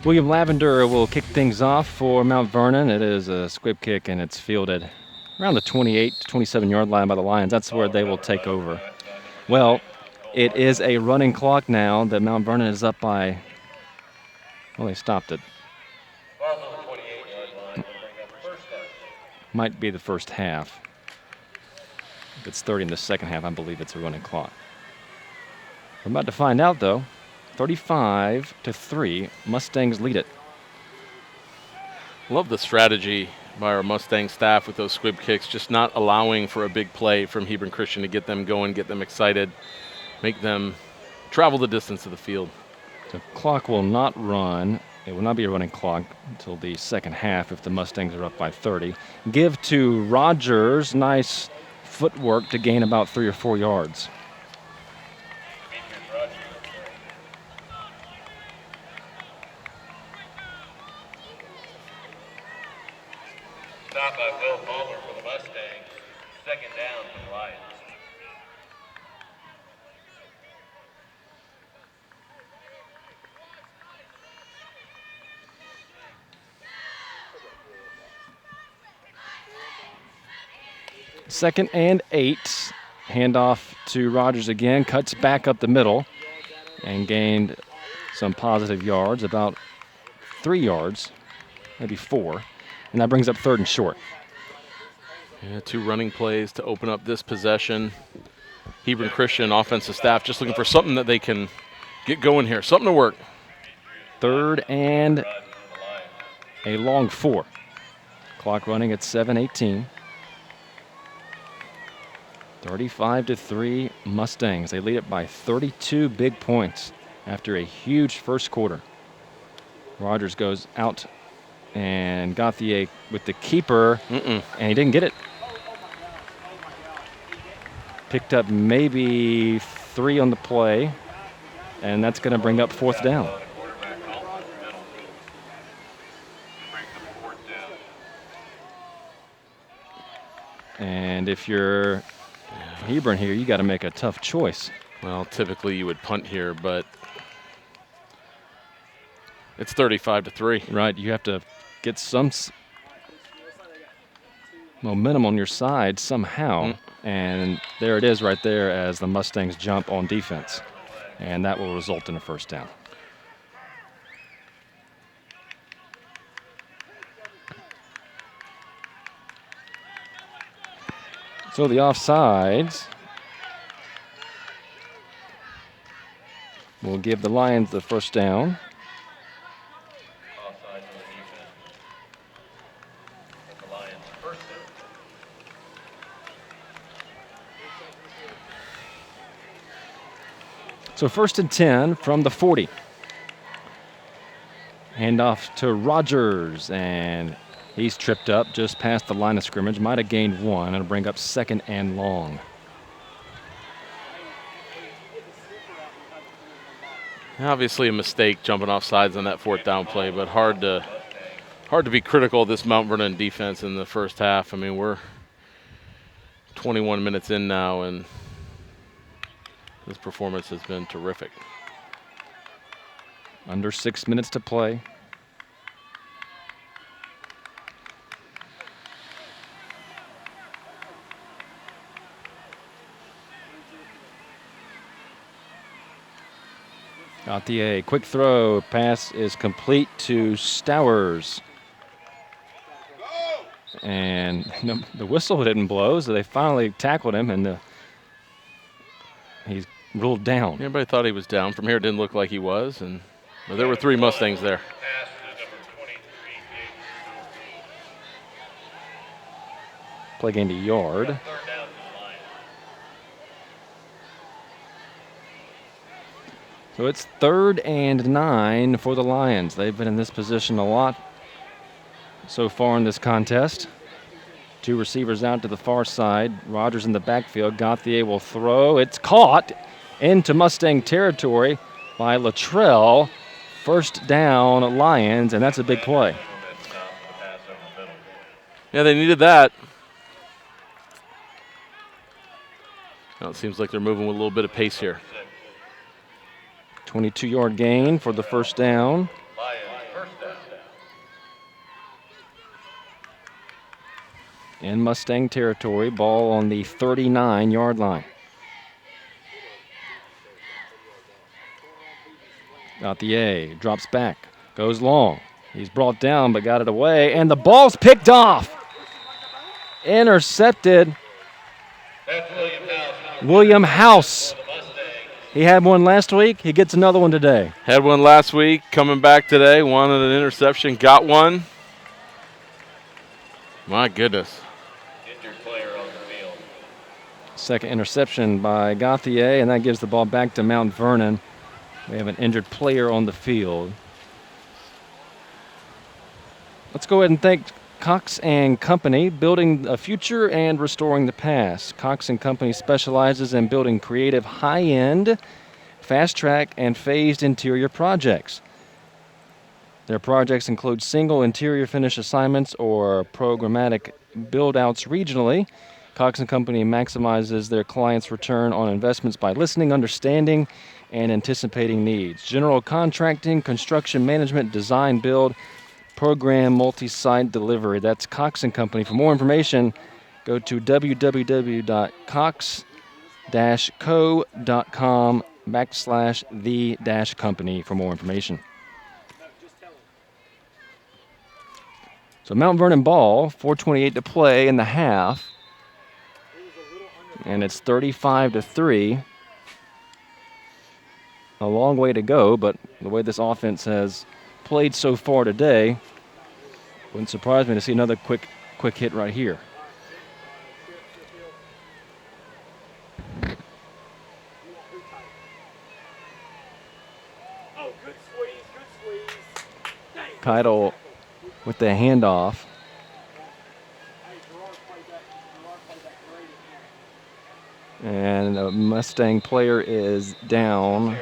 William Lavender will kick things off for Mount Vernon. It is a squib kick, and it's fielded around the 28 to 27-yard line by the Lions. That's where they will take over. Well, it is a running clock now that Mount Vernon is up by, well, they stopped it. Might be the first half. If it's 30 in the second half, I believe it's a running clock. We're about to find out, though. 35-3, Mustangs lead it. Love the strategy by our Mustang staff with those squib kicks, just not allowing for a big play from Hebron Christian to get them going, get them excited, make them travel the distance of the field. The clock will not run. It will not be a running clock until the second half if the Mustangs are up by 30. Give to Rogers. Nice footwork to gain about 3 or 4 yards. Stop by Bill Palmer for the Mustangs. Second down for the Lions. Second and 8. Handoff to Rogers again. Cuts back up the middle and gained some positive yards, about 3 yards, maybe 4. And that brings up 3rd and short. Yeah, 2 running plays to open up this possession. Hebron Christian offensive staff just looking for something that they can get going here, something to work. 3rd and a long 4. Clock running at 7:18. 35-3 Mustangs. They lead it by 32 big points after a huge first quarter. Rogers goes out and Gauthier with the keeper, and he didn't get it. Picked up maybe 3 on the play, and that's going to bring up fourth down. And if you're Hebron here, you got to make a tough choice. Well, typically you would punt here, but it's 35-3. Right, you have to get some momentum on your side somehow. And there it is right there as the Mustangs jump on defense. And that will result in a first down. So the offsides will give the Lions the first down. So 1st and 10 from the 40. Handoff to Rogers, and he's tripped up just past the line of scrimmage. Might have gained 1. It'll bring up 2nd and long. Obviously a mistake jumping off sides on that 4th down play, but hard to be critical of this Mount Vernon defense in the first half. I mean, we're 21 minutes in now, and this performance has been terrific. Under 6 minutes to play. Gauthier, quick throw. Pass is complete to Stowers. And the whistle didn't blow, so they finally tackled him, and he's ruled down. Everybody thought he was down. From here, it didn't look like he was, but there were 3 Mustangs there. Play gained a yard. So it's 3rd and 9 for the Lions. They've been in this position a lot so far in this contest. 2 receivers out to the far side. Rogers in the backfield. Gauthier will throw. It's caught into Mustang territory by Luttrell. First down, Lions, and that's a big play. Yeah, they needed that. Now it seems like they're moving with a little bit of pace here. 22-yard gain for the first down. In Mustang territory, ball on the 39-yard line. Gauthier drops back, goes long. He's brought down but got it away, and the ball's picked off. Intercepted. William House. He had one last week. He gets another one today. Had one last week, coming back today. Wanted an interception, got one. My goodness. Second interception by Gauthier, and that gives the ball back to Mount Vernon. We have an injured player on the field. Let's go ahead and thank Cox and Company, building a future and restoring the past. Cox and Company specializes in building creative, high-end, fast-track, and phased interior projects. Their projects include single interior finish assignments or programmatic build-outs regionally. Cox and Company maximizes their clients' return on investments by listening, understanding, and anticipating needs. General contracting, construction management, design, build, program, multi-site delivery. That's Cox and Company. For more information, go to www.cox-co.com/the-company for more information. So Mount Vernon ball, 4:28 to play in the half. And it's 35-3. A long way to go, but the way this offense has played so far today, wouldn't surprise me to see another quick hit right here. Keidel with the handoff. And a Mustang player is down.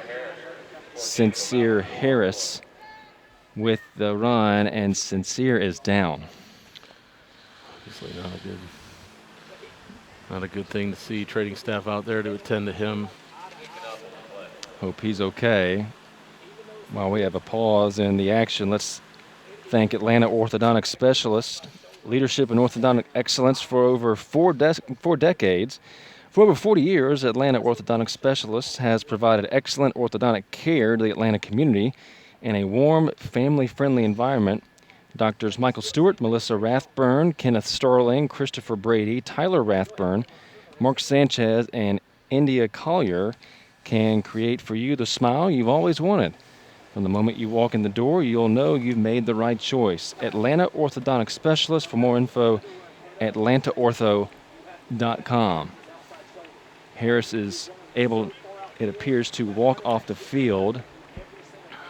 Sincere Harris with the run, and Sincere is down. Obviously not a good thing to see. Trading staff out there to attend to him. Hope he's okay. While we have a pause in the action, let's thank Atlanta Orthodontic Specialists. Leadership in orthodontic excellence for over four decades. For over 40 years, Atlanta Orthodontic Specialists has provided excellent orthodontic care to the Atlanta community in a warm, family-friendly environment. Doctors Michael Stewart, Melissa Rathburn, Kenneth Starling, Christopher Brady, Tyler Rathburn, Mark Sanchez, and India Collier can create for you the smile you've always wanted. From the moment you walk in the door, you'll know you've made the right choice. Atlanta Orthodontic Specialists. For more info, atlantaortho.com. Harris is able, it appears, to walk off the field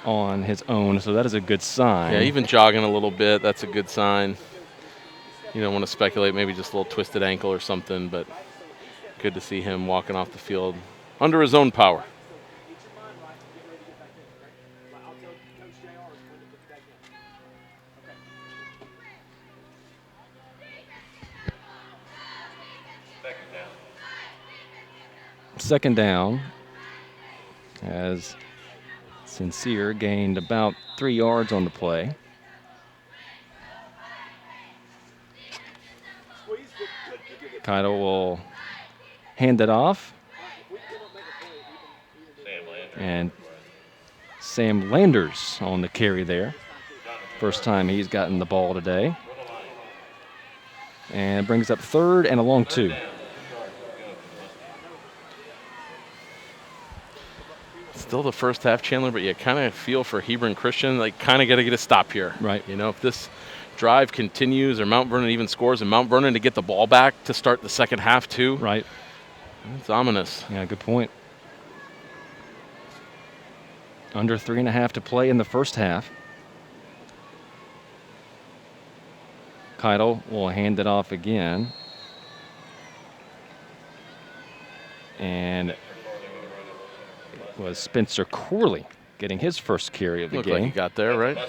on his own, so that is a good sign. Yeah, even jogging a little bit, that's a good sign. You don't want to speculate, maybe just a little twisted ankle or something, but good to see him walking off the field under his own power. Second down, as Sincere gained about 3 yards on the play. Keidel will hand it off. And Sam Landers on the carry there. First time he's gotten the ball today. And brings up third and a long 2. Still the first half, Chandler, but you kind of feel for Hebron Christian, like kind of got to get a stop here. Right. You know, if this drive continues or Mount Vernon even scores, and Mount Vernon to get the ball back to start the second half too. Right. It's ominous. Yeah, good point. Under 3.5 to play in the first half. Keidel will hand it off again. And it was Spencer Corley getting his first carry of the Looked game. like he got there, right? I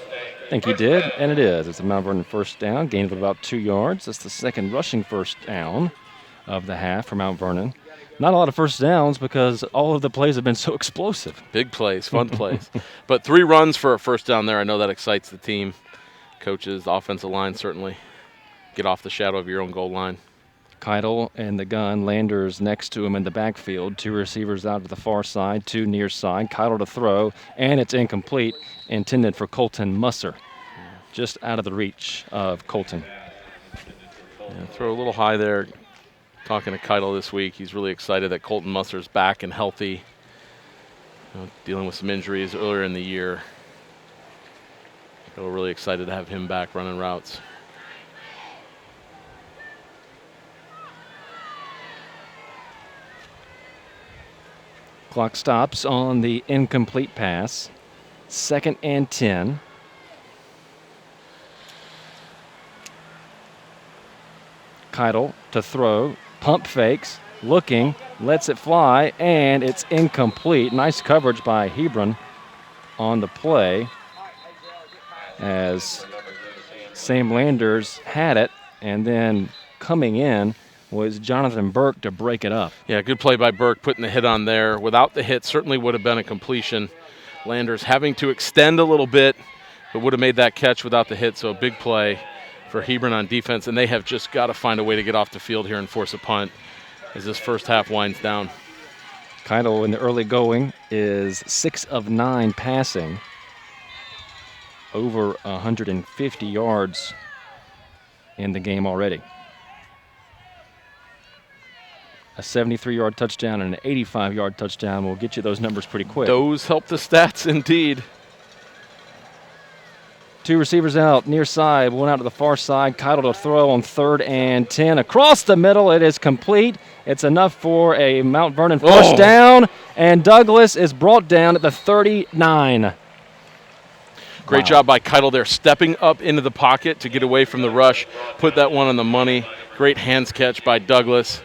think he did, and it is. It's a Mount Vernon first down, gained of about 2 yards. That's the second rushing first down of the half for Mount Vernon. Not a lot of first downs because all of the plays have been so explosive. Big plays, fun plays. But 3 runs for a first down there. I know that excites the team. Coaches, the offensive line certainly get off the shadow of your own goal line. Keidel and the gun, Landers next to him in the backfield. 2 receivers out to the far side, 2 near side. Keidel to throw, and it's incomplete, intended for Colton Musser. Just out of the reach of Colton. Yeah, throw a little high there. Talking to Keidel this week, he's really excited that Colton Musser's back and healthy. You know, dealing with some injuries earlier in the year. We're really excited to have him back running routes. Clock stops on the incomplete pass. 2nd and 10. Keidel to throw. Pump fakes. Looking. Lets it fly. And it's incomplete. Nice coverage by Hebron on the play. As Sam Landers had it. And then coming in was Jonathan Burke to break it up. Yeah, good play by Burke, putting the hit on there. Without the hit, certainly would have been a completion. Landers having to extend a little bit, but would have made that catch without the hit. So a big play for Hebron on defense, and they have just got to find a way to get off the field here and force a punt as this first half winds down. Keidel in the early going is 6 of 9 passing. Over 150 yards in the game already. A 73-yard touchdown and an 85-yard touchdown will get you those numbers pretty quick. Those help the stats indeed. 2 receivers out, near side, 1 out to the far side. Keidel to throw on 3rd and 10. Across the middle, it is complete. It's enough for a Mount Vernon first down, and Douglas is brought down at the 39. Great Wow. job by Keitel there, stepping up into the pocket to get away from the rush, put that one on the money. Great hands catch by Douglas.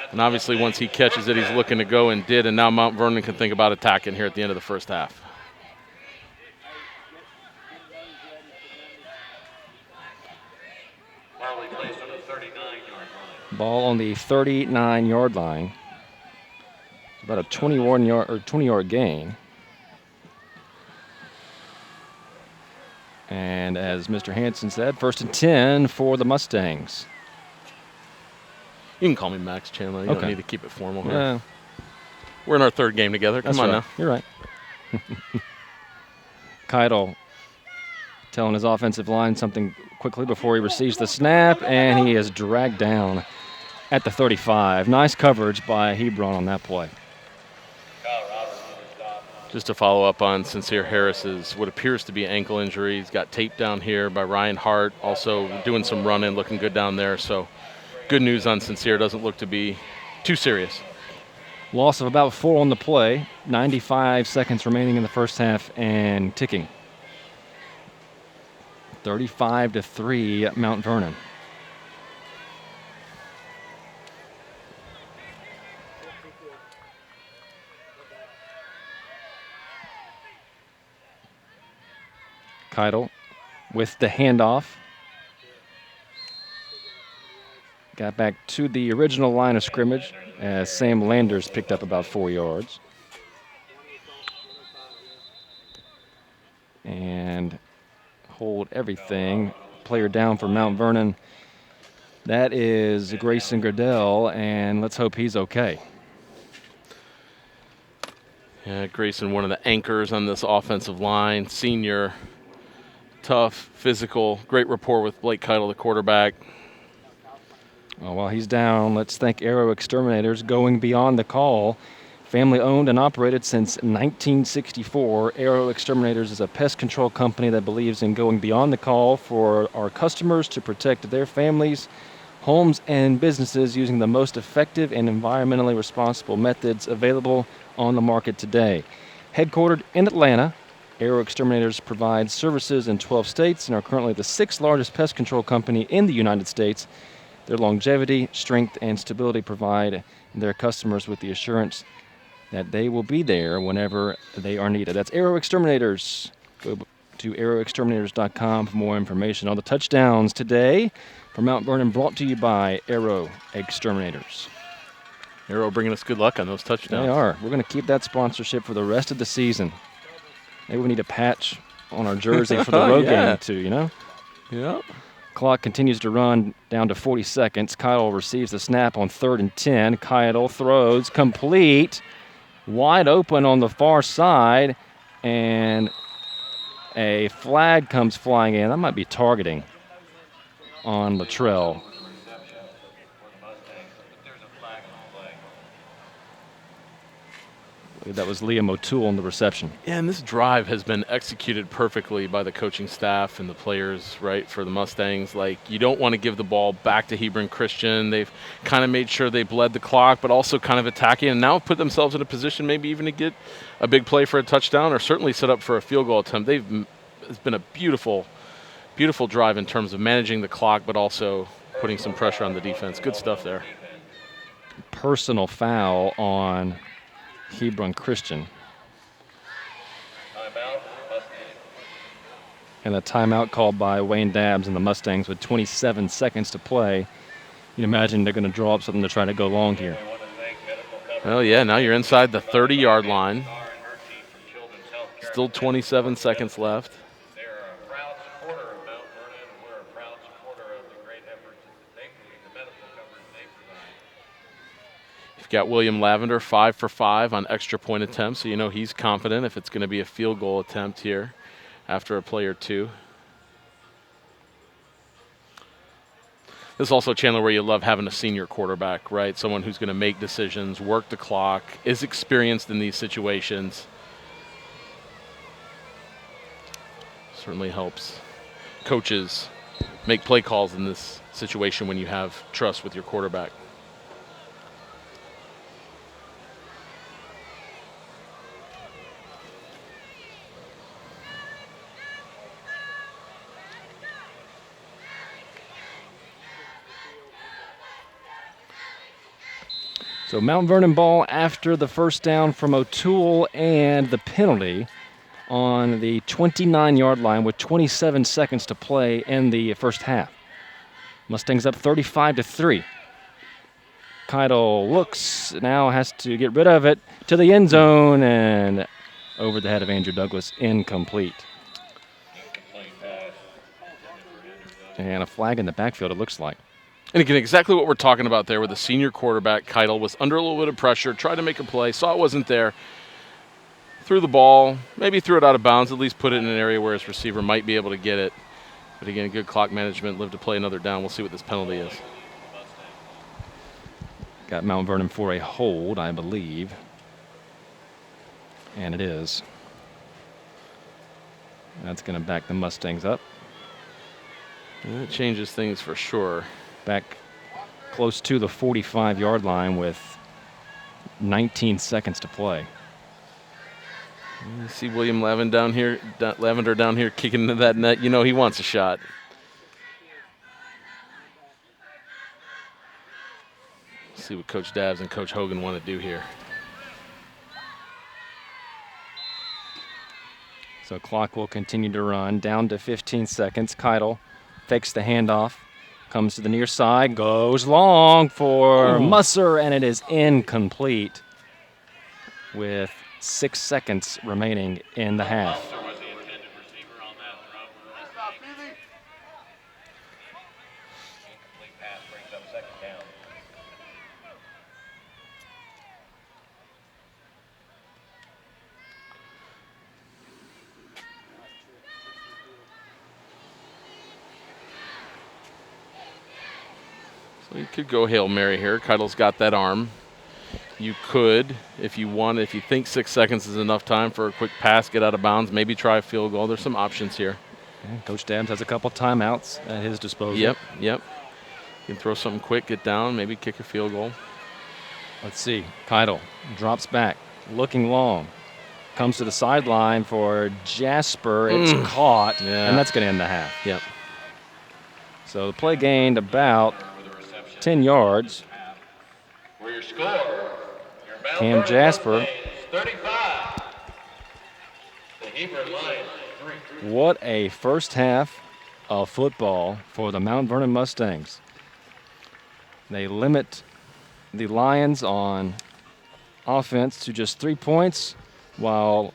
And obviously once he catches it, he's looking to go and did, and now Mount Vernon can think about attacking here at the end of the first half. Ball on the 39-yard line. It's about a 20-yard gain. And as Mr. Hansen said, 1st and 10 for the Mustangs. You can call me Max Chandler. You Okay. don't need to keep it formal here. Yeah, We're in our 3rd game together. Come that's on right. now. You're right. Keitel telling his offensive line something quickly before he receives the snap, and he is dragged down at the 35. Nice coverage by Hebron on that play. Just to follow up on Sincere Harris's what appears to be ankle injury. He's got tape down here by Ryan Hart, also doing some running, looking good down there. So good news on Sincere. Doesn't look to be too serious. Loss of about 4 on the play. 95 seconds remaining in the first half and ticking. 35-3 Mount Vernon. Keitel with the handoff. Got back to the original line of scrimmage as Sam Landers picked up about 4 yards. And hold everything. Player down for Mount Vernon. That is Grayson Gradell, and let's hope he's okay. Yeah, Grayson, one of the anchors on this offensive line. Senior, tough, physical, great rapport with Blake Keitel, the quarterback. Well, while he's down, let's thank Arrow Exterminators, going beyond the call. Family owned and operated since 1964, Arrow Exterminators is a pest control company that believes in going beyond the call for our customers to protect their families, homes, and businesses using the most effective and environmentally responsible methods available on the market today. Headquartered in Atlanta, Arrow Exterminators provides services in 12 states and are currently the 6th largest pest control company in the United States. Their longevity, strength, and stability provide their customers with the assurance that they will be there whenever they are needed. That's Arrow Exterminators. Go to arrowexterminators.com for more information on the touchdowns today for Mount Vernon, brought to you by Arrow Exterminators. Arrow bringing us good luck on those touchdowns. They are. We're going to keep that sponsorship for the rest of the season. Maybe we need a patch on our jersey for the road game too, you know? Yeah. Clock continues to run down to 40 seconds. Keitel receives the snap on 3rd and 10. Keitel throws complete, wide open on the far side, and a flag comes flying in. That might be targeting on Luttrell. That was Liam O'Toole in the reception. Yeah, and this drive has been executed perfectly by the coaching staff and the players, right, for the Mustangs. Like, you don't want to give the ball back to Hebron Christian. They've kind of made sure they bled the clock, but also kind of attacking, and now put themselves in a position maybe even to get a big play for a touchdown or certainly set up for a field goal attempt. It's been a beautiful, beautiful drive in terms of managing the clock, but also putting some pressure on the defense. Good stuff there. Personal foul on Hebron Christian. And a timeout called by Wayne Dabbs and the Mustangs with 27 seconds to play. You'd imagine they're going to draw up something to try to go long here. Well, yeah, now you're inside the 30-yard line. Still 27 seconds left. Got William Lavender 5 for 5 on extra point attempts, so you know he's confident if it's going to be a field goal attempt here after a play or two. This is also, Chandler, where you love having a senior quarterback, right? Someone who's going to make decisions, work the clock, is experienced in these situations. Certainly helps coaches make play calls in this situation when you have trust with your quarterback. So Mount Vernon ball after the first down from O'Toole and the penalty on the 29-yard line with 27 seconds to play in the first half. Mustangs up 35-3. Keidel looks, now has to get rid of it to the end zone and over the head of Andrew Douglas, incomplete. And a flag in the backfield, it looks like. And again, exactly what we're talking about there with the senior quarterback. Keidel was under a little bit of pressure, tried to make a play, saw it wasn't there, threw the ball, maybe threw it out of bounds, at least put it in an area where his receiver might be able to get it. But again, good clock management, lived to play another down. We'll see what this penalty is. Got Mount Vernon for a hold, I believe. And it is. That's going to back the Mustangs up. And it changes things for sure. Back close to the 45-yard line with 19 seconds to play. You see William Lavender down here kicking into that net. You know he wants a shot. See what Coach Dabbs and Coach Hogan want to do here. So clock will continue to run down to 15 seconds. Keidel fakes the handoff, comes to the near side, goes long for Musser, and it is incomplete with 6 seconds remaining in the half. So you could go Hail Mary here. Keidel's got that arm. You could, if you want, if you think 6 seconds is enough time for a quick pass, get out of bounds, maybe try a field goal. There's some options here. Yeah, Coach Dabbs has a couple timeouts at his disposal. Yep. You can throw something quick, get down, maybe kick a field goal. Let's see. Keidel drops back, looking long. Comes to the sideline for Jasper. It's caught, and that's going to end the half. Yep. So the play gained about 10 yards. For your score, your Cam Jasper. 35. The Hebron Lions 3. What a first half of football for the Mount Vernon Mustangs. They limit the Lions on offense to just 3 points, while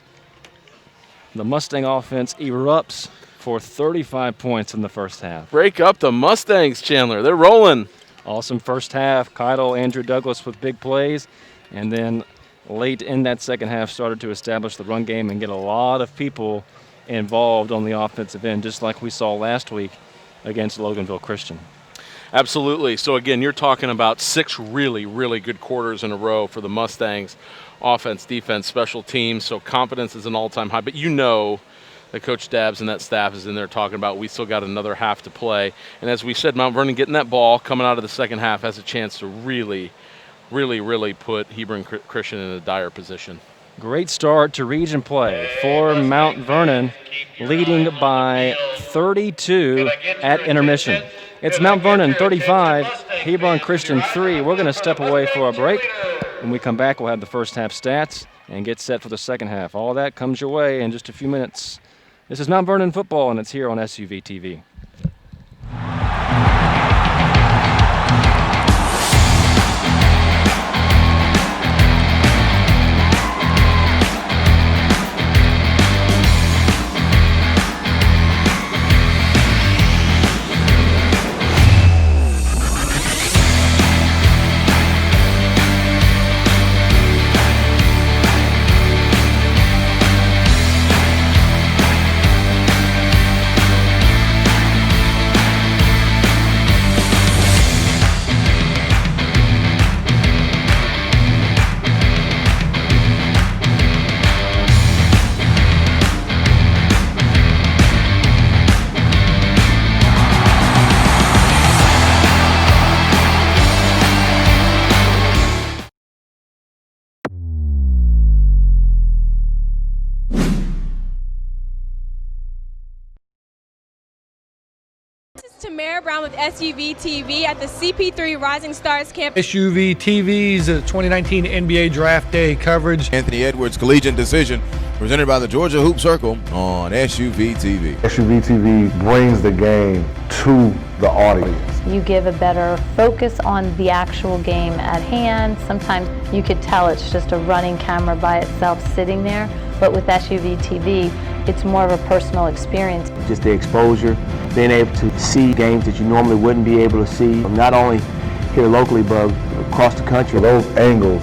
the Mustang offense erupts for 35 points in the first half. Break up the Mustangs, Chandler. They're rolling. Awesome first half. Keidel, Andrew Douglas with big plays, and then late in that second half started to establish the run game and get a lot of people involved on the offensive end, just like we saw last week against Loganville Christian. Absolutely. So, again, you're talking about 6 really, really good quarters in a row for the Mustangs. Offense, defense, special teams. So confidence is an all-time high. But you know that Coach Dabbs and that staff is in there talking about we still got another half to play. And as we said, Mount Vernon getting that ball coming out of the second half has a chance to really, really, really put Hebron Christian in a dire position. Great start to region play for Mount Vernon, leading by 32 at intermission. It's Mount Vernon 35, Hebron Christian 3. We're going to step away for a break. When we come back, we'll have the first half stats and get set for the second half. All that comes your way in just a few minutes. This is Mount Vernon football, and it's here on SUV TV. Brown with SUV TV at the CP3 Rising Stars campus. SUV TV's 2019 NBA Draft Day coverage. Anthony Edwards Collegiate Decision, presented by the Georgia Hoop Circle on SUV TV. SUV TV brings the game to the audience. You give a better focus on the actual game at hand. Sometimes you could tell it's just a running camera by itself sitting there, but with SUV TV, it's more of a personal experience. Just the exposure, being able to see games that you normally wouldn't be able to see, not only here locally, but across the country. Those angles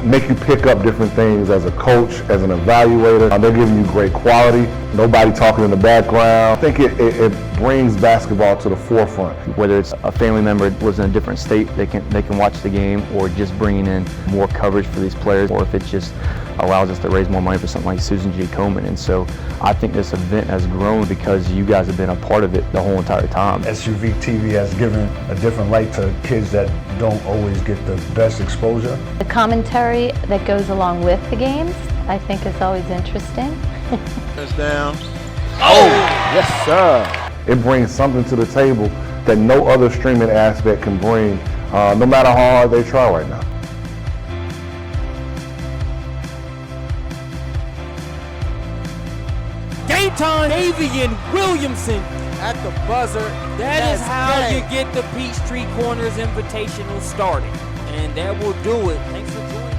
make you pick up different things as a coach, as an evaluator. They're giving you great quality, nobody talking in the background. I think it brings basketball to the forefront. Whether it's a family member that lives in a different state, they can watch the game, or just bringing in more coverage for these players, or if it just allows us to raise more money for something like Susan G. Komen. And so I think this event has grown because you guys have been a part of it the whole entire time. SUV TV has given a different light to kids that don't always get the best exposure. The commentary that goes along with the games, I think is always interesting. Touchdown. Oh, yes, sir. It brings something to the table that no other streaming aspect can bring, no matter how hard they try right now. Game time, Avian Williamson at the buzzer. That is how you get the Peachtree Corners Invitational started. And that will do it. Thanks for joining us.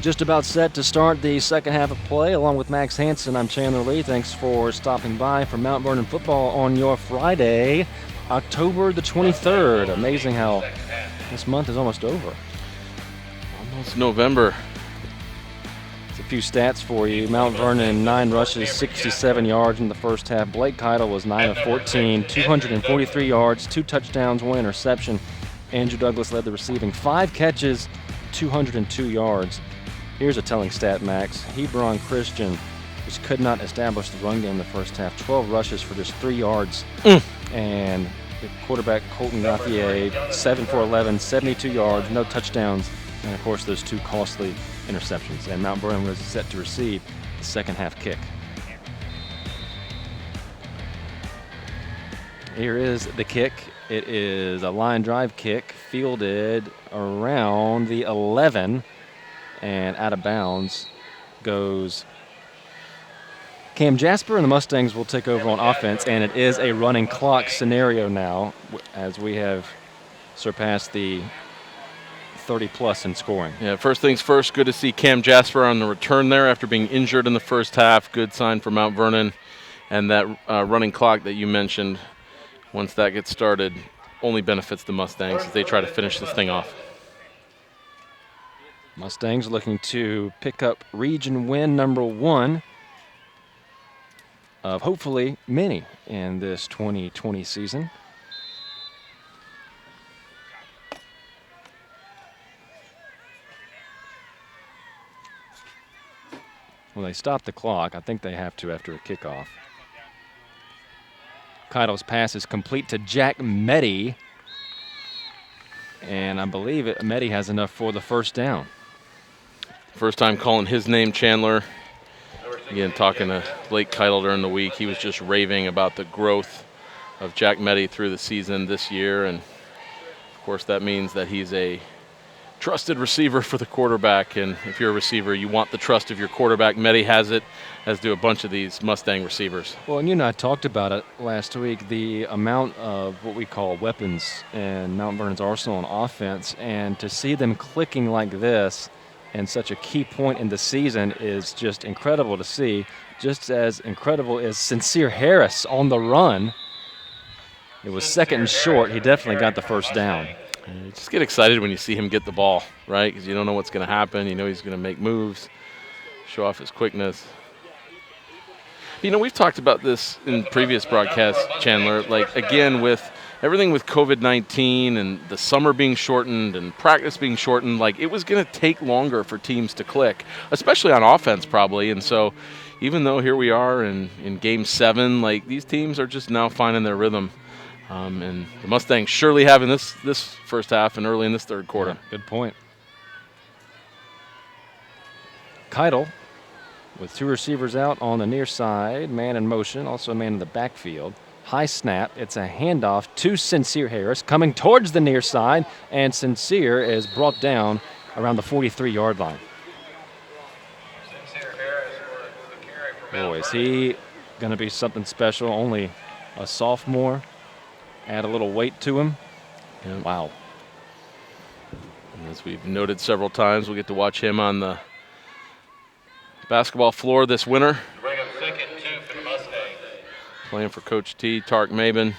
Just about set to start the second half of play. Along with Max Hansen, I'm Chandler Lee. Thanks for stopping by for Mount Vernon football on your Friday, October the 23rd. Amazing how this month is almost over. Almost November. It's a few stats for you. Mount Vernon, 9 rushes, 67 yards in the first half. Blake Keitel was 9 of 14, 243 yards, 2 touchdowns, 1 interception. Andrew Douglas led the receiving, 5 catches, 202 yards. Here's a telling stat, Max. Hebron Christian just could not establish the run game in the first half. 12 rushes for just 3 yards. And the quarterback, Colton Gauthier, 7 for 11, 72 yards, no touchdowns. And, of course, those 2 costly interceptions. And Mount Vernon was set to receive the second half kick. Here is the kick. It is a line drive kick fielded around the 11. And out of bounds goes Cam Jasper, and the Mustangs will take over on offense. And it is a running clock scenario now, as we have surpassed the 30-plus in scoring. Yeah, first things first, good to see Cam Jasper on the return there after being injured in the first half. Good sign for Mount Vernon. And that running clock that you mentioned, once that gets started, only benefits the Mustangs as they try to finish this thing off. Mustangs looking to pick up region win number 1 of hopefully many in this 2020 season. Well, they stopped the clock. I think they have to after a kickoff. Keitel's pass is complete to Jack Meddy. And I believe Meddy has enough for the first down. First time calling his name, Chandler. Again, talking to Blake Keitel during the week, he was just raving about the growth of Jack Meddy through the season this year. And, of course, that means that he's a trusted receiver for the quarterback. And if you're a receiver, you want the trust of your quarterback. Meddy has it, as do a bunch of these Mustang receivers. Well, and you and I talked about it last week, the amount of what we call weapons in Mount Vernon's arsenal on offense. And to see them clicking like this and such a key point in the season is just incredible to see. Just as incredible as Sincere Harris on the run. It was second and short. He definitely got the first down. You just get excited when you see him get the ball, right? Because you don't know what's going to happen. You know he's going to make moves, show off his quickness. You know, we've talked about this in previous broadcasts, Chandler. Like, again, with everything with COVID-19 and the summer being shortened and practice being shortened, like, it was going to take longer for teams to click, especially on offense probably. And so even though here we are in Game 7, like, these teams are just now finding their rhythm. And the Mustangs surely having this first half and early in this third quarter. Yeah, good point. Keitel with 2 receivers out on the near side, man in motion, also a man in the backfield. High snap. It's a handoff to Sincere Harris coming towards the near side, and Sincere is brought down around the 43-yard line. Boy, is he going to be something special. Only a sophomore. Add a little weight to him. Yeah. Wow. And as we've noted several times, we'll get to watch him on the basketball floor this winter. Bring up 2nd and 2 for the Mustangs. Playing for Coach T, Tark Maben.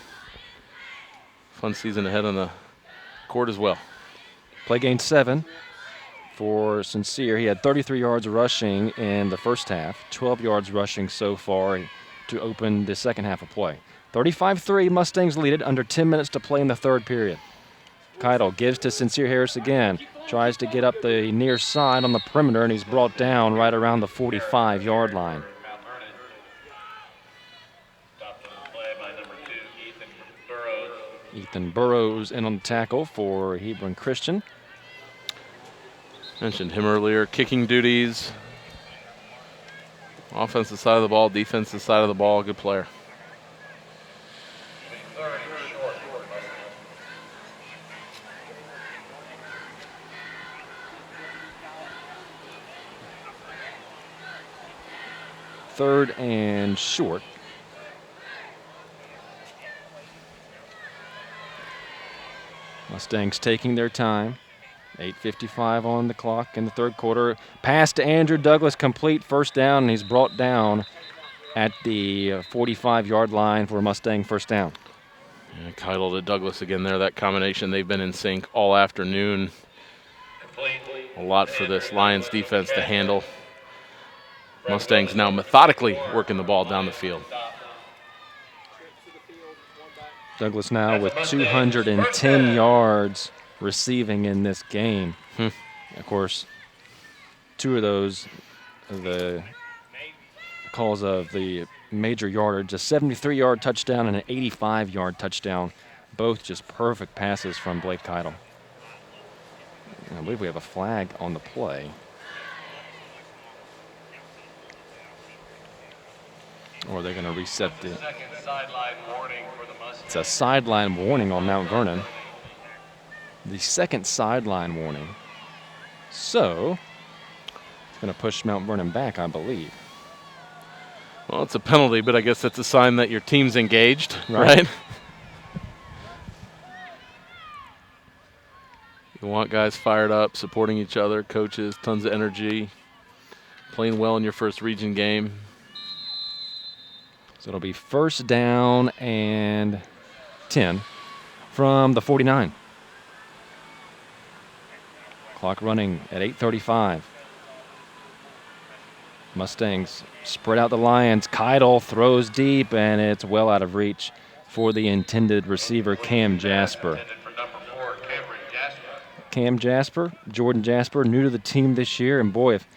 Fun season ahead on the court as well. Play gain 7 for Sincere. He had 33 yards rushing in the first half, 12 yards rushing so far to open the second half of play. 35-3, Mustangs lead it, under 10 minutes to play in the third period. Keitel gives to Sincere Harris again, tries to get up the near side on the perimeter, and he's brought down right around the 45-yard line. Ethan Burrows in on the tackle for Hebron Christian. Mentioned him earlier, kicking duties. Offensive side of the ball, defensive side of the ball, good player. Third and short. Mustangs taking their time. 8:55 on the clock in the third quarter. Pass to Andrew Douglas, complete, first down, and he's brought down at the 45-yard line for a Mustang first down. Yeah, Keitel to Douglas again there. That combination, they've been in sync all afternoon. A lot for this Lions defense to handle. Mustangs now methodically working the ball down the field. Douglas now with 210 yards receiving in this game. Of course, two of those, the calls of the major yardage, a 73-yard touchdown and an 85-yard touchdown, both just perfect passes from Blake Keitel. I believe we have a flag on the play. Or they're going to reset the. It's a sideline warning on Mount Vernon. The second sideline warning. So it's going to push Mount Vernon back, I believe. Well, it's a penalty, but I guess that's a sign that your team's engaged, right? You want guys fired up, supporting each other, coaches, tons of energy, playing well in your first region game. So it'll be first down and 10 from the 49. Clock running at 8:35. Mustangs spread out the Lions. Keitel throws deep, and it's well out of reach for the intended receiver, Cam Jasper. Cam Jasper, Jordan Jasper, new to the team this year, and boy, if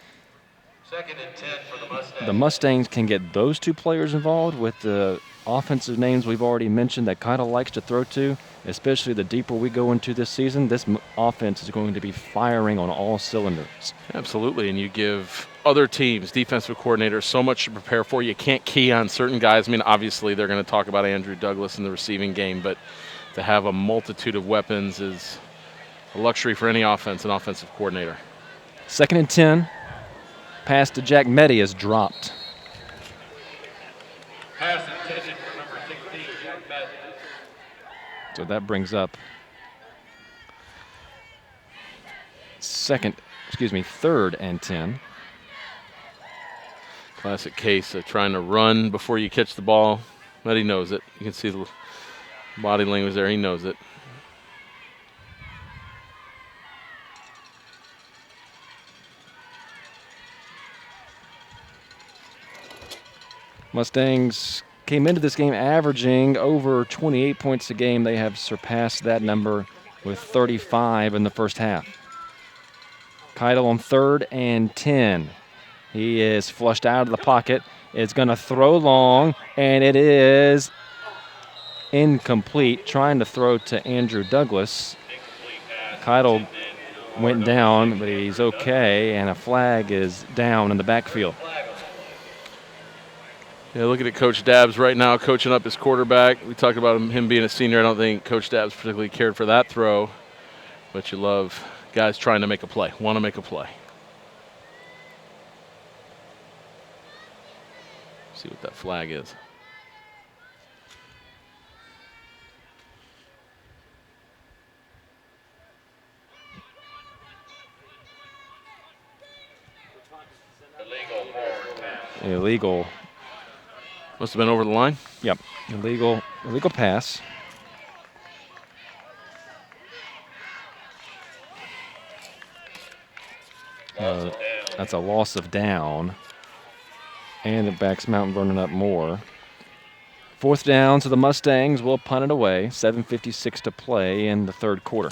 the Mustangs can get those two players involved with the offensive names we've already mentioned that Keitel likes to throw to, especially the deeper we go into this season, this offense is going to be firing on all cylinders. Absolutely, and you give other teams, defensive coordinators, so much to prepare for. You can't key on certain guys. I mean, obviously they're going to talk about Andrew Douglas in the receiving game, but to have a multitude of weapons is a luxury for any offense and offensive coordinator. Second and 10. Pass to Jack Meddy is dropped. Pass intended for number 16, Jack Meddy. So that brings up third and 10. Classic case of trying to run before you catch the ball. Meddy knows it. You can see the body language there. He knows it. Mustangs came into this game averaging over 28 points a game. They have surpassed that number with 35 in the first half. Keitel on third and 10. He is flushed out of the pocket. It's going to throw long, and it is incomplete. Trying to throw to Andrew Douglas. Keitel went down, but he's okay, and a flag is down in the backfield. Yeah, looking at Coach Dabbs right now, coaching up his quarterback. We talked about him being a senior. I don't think Coach Dabbs particularly cared for that throw, but you love guys trying to make a play, want to make a play. See what that flag is. Illegal. Must have been over the line. Yep. Illegal pass. That's a loss of down. And it backs Mount Vernon up more. Fourth down, so the Mustangs will punt it away. 7:56 to play in the third quarter.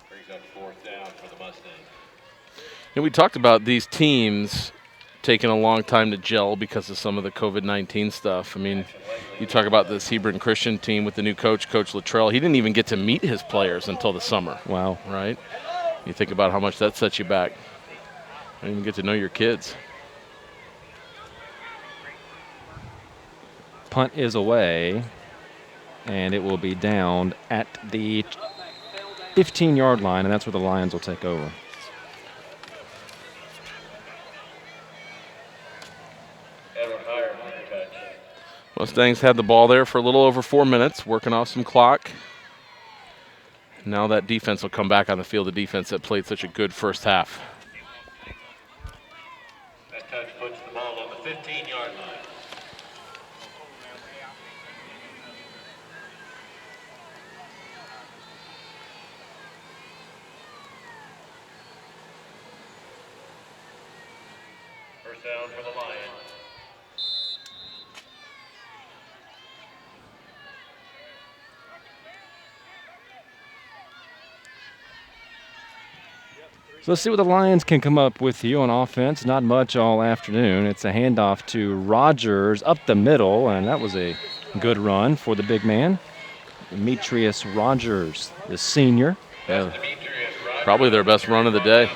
Brings up fourth down for the Mustangs. And we talked about these teams taking a long time to gel because of some of the COVID-19 stuff. I mean, you talk about this Hebron Christian team with the new coach, Coach Luttrell. He didn't even get to meet his players until the summer. Wow. Right? You think about how much that sets you back. You don't even get to know your kids. Punt is away, and it will be downed at the 15-yard line, and that's where the Lions will take over. Mustangs had the ball there for a little over 4 minutes, working off some clock. Now that defense will come back on the field, the defense that played such a good first half. That touch puts the ball on the 15-yard line. First down for the Lions. So let's see what the Lions can come up with here on offense. Not much all afternoon. It's a handoff to Rogers up the middle, and that was a good run for the big man. Demetrius Rogers, the senior. Probably their best run of the day.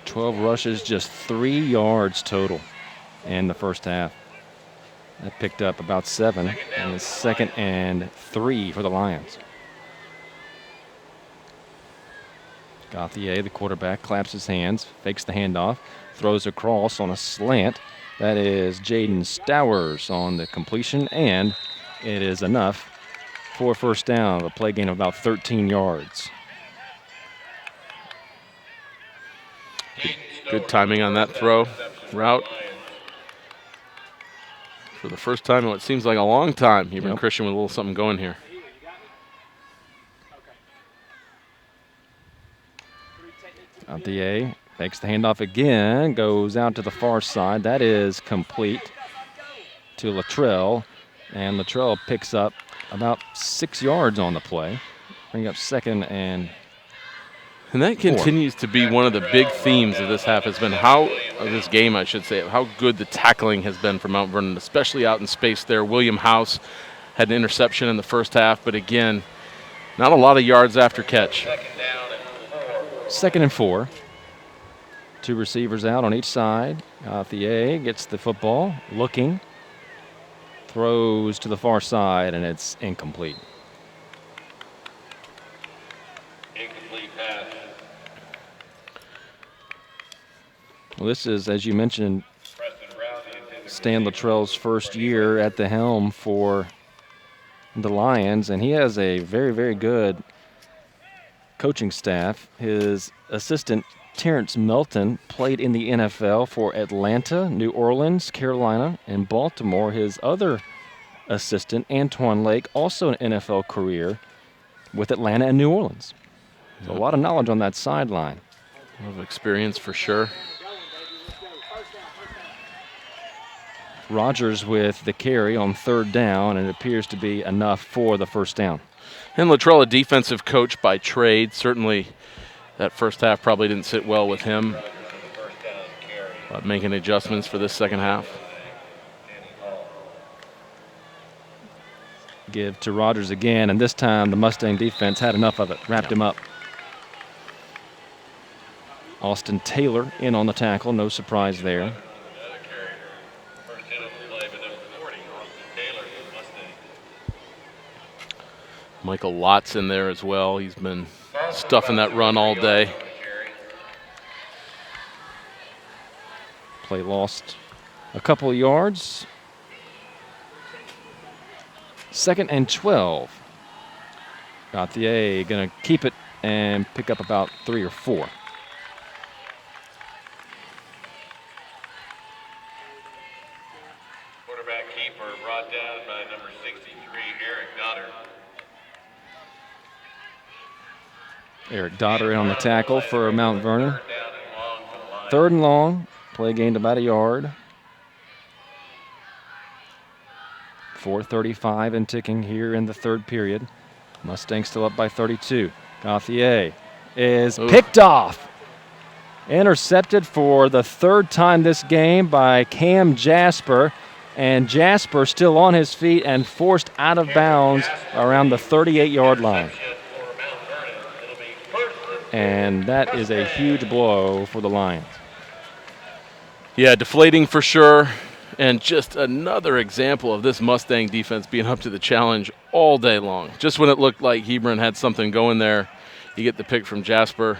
12 rushes, just 3 yards total in the first half. That picked up about 7, and it's 2nd and 3 for the Lions. Gauthier, the quarterback, claps his hands, fakes the handoff, throws across on a slant. That is Jaden Stowers on the completion, and it is enough for a first down, a play gain of about 13 yards. Good timing on that throw route. For the first time in what seems like a long time, Hebron Christian with a little something going here. Gauthier fakes the handoff again, goes out to the far side. That is complete to Luttrell, and Luttrell picks up about 6 yards on the play, bring up 2nd and 4. And that continues to be one of the big themes of this half, has been this game, I should say, how good the tackling has been for Mount Vernon, especially out in space there. William House had an interception in the first half, but again, not a lot of yards after catch. 2nd and 4. 2 receivers out on each side. Gauthier gets the football, looking, throws to the far side, and it's incomplete. Incomplete pass. Well, this is, as you mentioned, Stan Luttrell's first year at the helm for the Lions, and he has a very, very good coaching staff. His assistant, Terrence Melton, played in the NFL for Atlanta, New Orleans, Carolina, and Baltimore. His other assistant, Antoine Lake, also an NFL career with Atlanta and New Orleans. So a lot of knowledge on that sideline. A lot of experience for sure. Rogers with the carry on 3rd down, and it appears to be enough for the first down. And Luttrell, a defensive coach by trade. Certainly that first half probably didn't sit well with him. But making adjustments for this second half. Give to Rogers again, and this time the Mustang defense had enough of it, wrapped him up. Austin Taylor in on the tackle, no surprise there. Michael Lott's in there as well. He's been stuffing that run all day. Play lost a couple of yards. 2nd and 12. Gauthier going to keep it and pick up about 3 or 4. Quarterback keeper brought down by number 63, Eric Goddard. Eric Dotter in on the tackle for Mount Vernon. 3rd and long. Play gained about a yard. 4:35 and ticking here in the 3rd period. Mustangs still up by 32. Gauthier is picked off. Intercepted for the 3rd time this game by Cam Jasper. And Jasper still on his feet and forced out of bounds around the 38-yard line. And that is a huge blow for the Lions. Yeah, deflating for sure. And just another example of this Mustang defense being up to the challenge all day long. Just when it looked like Hebron had something going there, you get the pick from Jasper.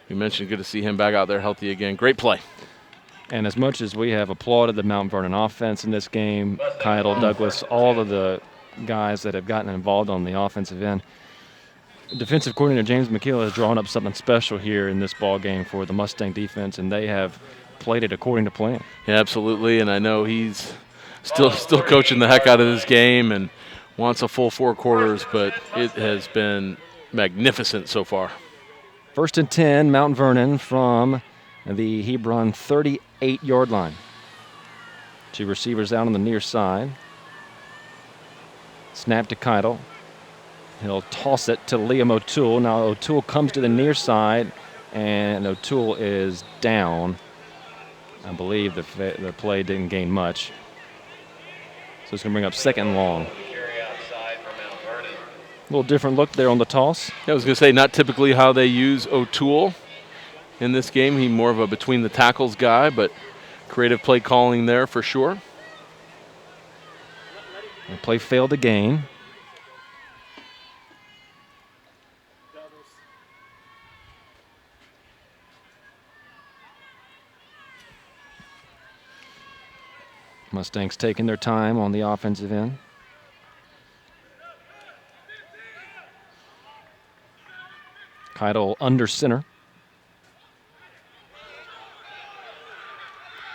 We mentioned good to see him back out there healthy again. Great play. And as much as we have applauded the Mount Vernon offense in this game, Kyle Douglas, all of the guys that have gotten involved on the offensive end. Defensive coordinator James McKeel has drawn up something special here in this ball game for the Mustang defense, and they have played it according to plan. Yeah, absolutely, and I know he's still coaching the heck out of this game and wants a full 4 quarters, but it has been magnificent so far. 1st and 10, Mount Vernon from the Hebron 38-yard line. 2 receivers out on the near side. Snap to Keidel. He'll toss it to Liam O'Toole. Now O'Toole comes to the near side, and O'Toole is down. I believe the play didn't gain much. So it's going to bring up 2nd and long. A little different look there on the toss. Yeah, I was going to say, not typically how they use O'Toole in this game. He's more of a between the tackles guy, but creative play calling there for sure. The play failed to gain. Mustangs taking their time on the offensive end. Keidel under center.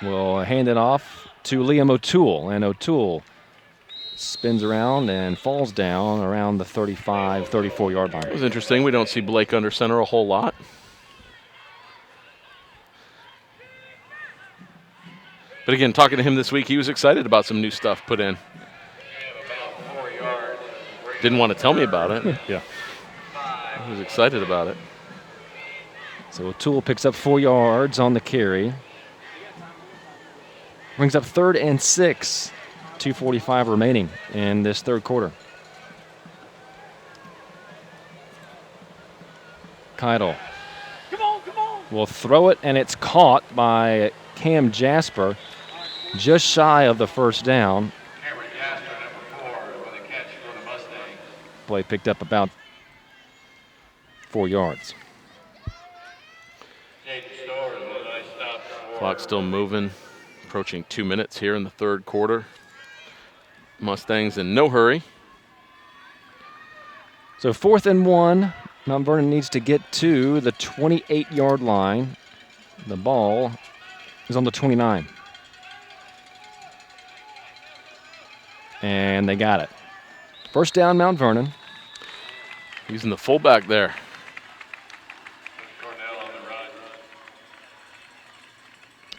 Will hand it off to Liam O'Toole, and O'Toole spins around and falls down around the 35, 34-yard line. It was interesting. We don't see Blake under center a whole lot. But again, talking to him this week, he was excited about some new stuff put in. Didn't want to tell me about it. Yeah. He was excited about it. So O'Toole picks up 4 yards on the carry. Brings up 3rd and 6. 2:45 remaining in this 3rd quarter. Keidel will throw it, and it's caught by Cam Jasper, just shy of the 1st down. Play picked up about 4 yards. Clock still moving, approaching 2 minutes here in the 3rd quarter. Mustangs in no hurry. So 4th and 1, Mount Vernon needs to get to the 28-yard line. The ball is on the 29. And they got it. 1st down, Mount Vernon. Using the fullback there.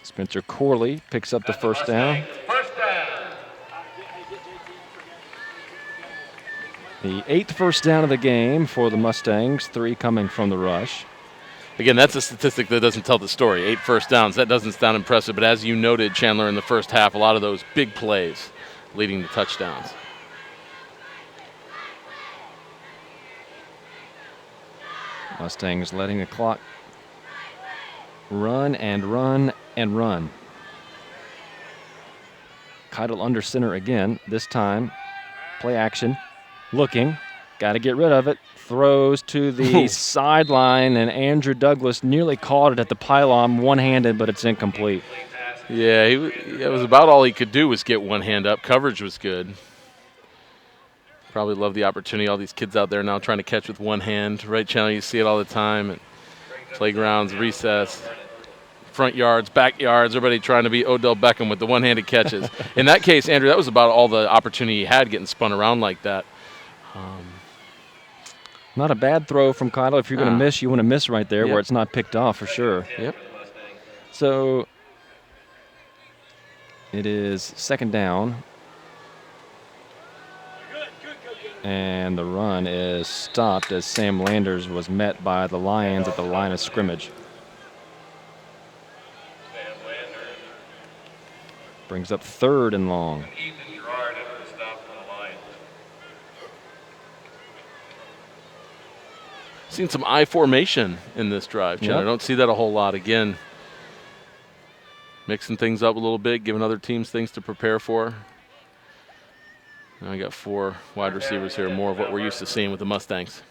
Spencer Corley picks up the 1st down. The 8th 1st down of the game for the Mustangs, 3 coming from the rush. Again, that's a statistic that doesn't tell the story. 8 1st downs, that doesn't sound impressive, but as you noted, Chandler, in the 1st half, a lot of those big plays leading to touchdowns. Mustangs letting the clock run and run and run. Keidel under center again, this time play action. Looking, got to get rid of it. Throws to the sideline, and Andrew Douglas nearly caught it at the pylon one-handed, but it's incomplete. Yeah, it was about all he could do was get one hand up. Coverage was good. Probably love the opportunity. All these kids out there now trying to catch with one hand. Right, Chandler, you see it all the time. And playgrounds, recess, front yards, backyards, everybody trying to be Odell Beckham with the one-handed catches. In that case, Andrew, that was about all the opportunity he had getting spun around like that. Not a bad throw from Keidel. If you're going to miss, you want to miss right there where it's not picked off for sure. Yep. So it is 2nd down. And the run is stopped as Sam Landers was met by the Lions at the line of scrimmage. Brings up 3rd and long. Seen some I formation in this drive, Chandler. I don't see that a whole lot. Again, mixing things up a little bit, giving other teams things to prepare for. Now I got 4 wide receivers here, more of what we're used to seeing with the Mustangs.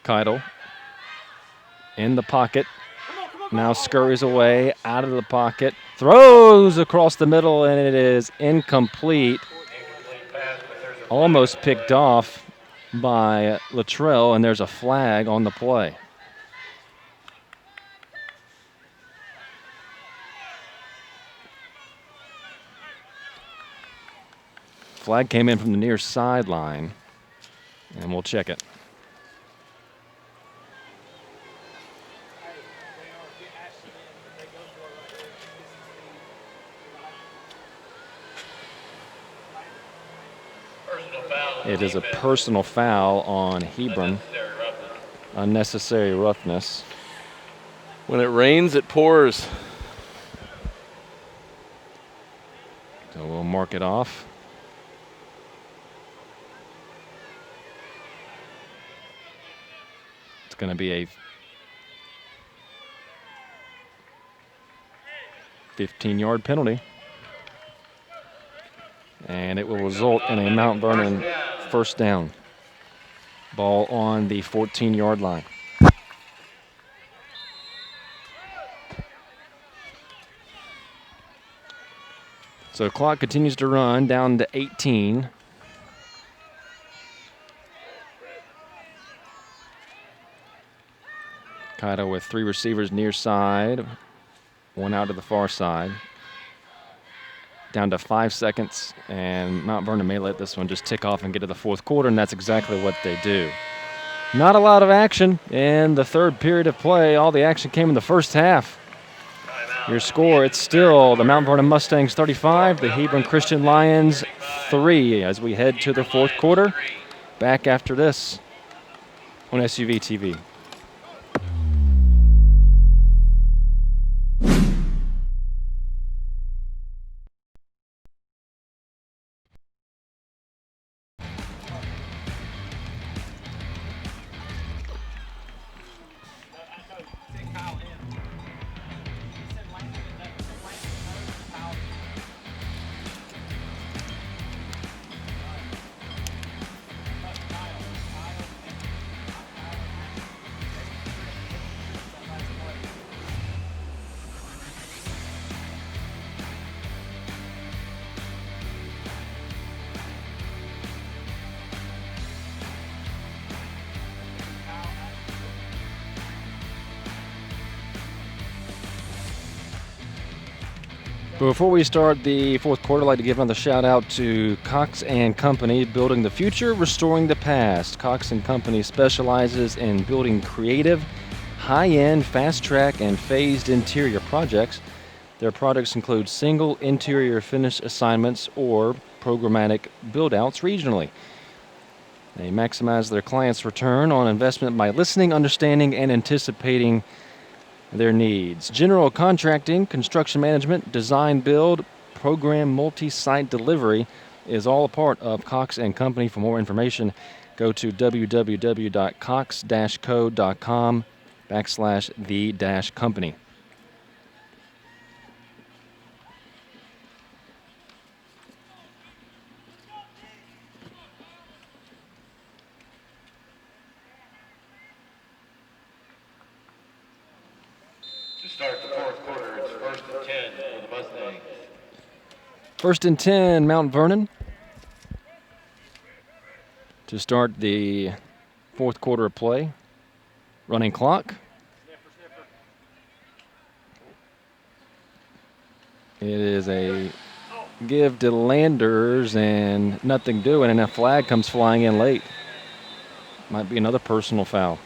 Keidel in the pocket. Now scurries away out of the pocket, throws across the middle, and it is incomplete. Almost picked off by Luttrell, and there's a flag on the play. Flag came in from the near sideline, and we'll check it. It is a personal foul on Hebron. Unnecessary roughness. When it rains, it pours. So we'll mark it off. It's going to be a 15-yard penalty. And it will result in a Mount Vernon first down. Ball on the 14-yard line. So clock continues to run down to 18. Kaido with 3 receivers near side, 1 out to the far side. Down to 5 seconds, and Mount Vernon may let this one just tick off and get to the fourth quarter, and that's exactly what they do. Not a lot of action in the third period of play. All the action came in the first half. Your score, it's still the Mount Vernon Mustangs 35, the Hebron Christian Lions 3 as we head to the fourth quarter. Back after this on SUV TV. Before we start the fourth quarter, I'd like to give another shout out to Cox & Company, building the future, restoring the past. Cox & Company specializes in building creative, high-end, fast-track, and phased interior projects. Their products include single interior finish assignments or programmatic build-outs regionally. They maximize their clients' return on investment by listening, understanding, and anticipating their needs. General contracting, construction management, design build, program multi-site delivery is all a part of Cox & Company. For more information, go to www.cox-code.com/the-company. Start the fourth quarter. It's 1st and 10 for the Mustangs. 1st and 10, Mount Vernon. To start the fourth quarter of play. Running clock. It is a give to Landers and nothing doing, and a flag comes flying in late. Might be another personal foul.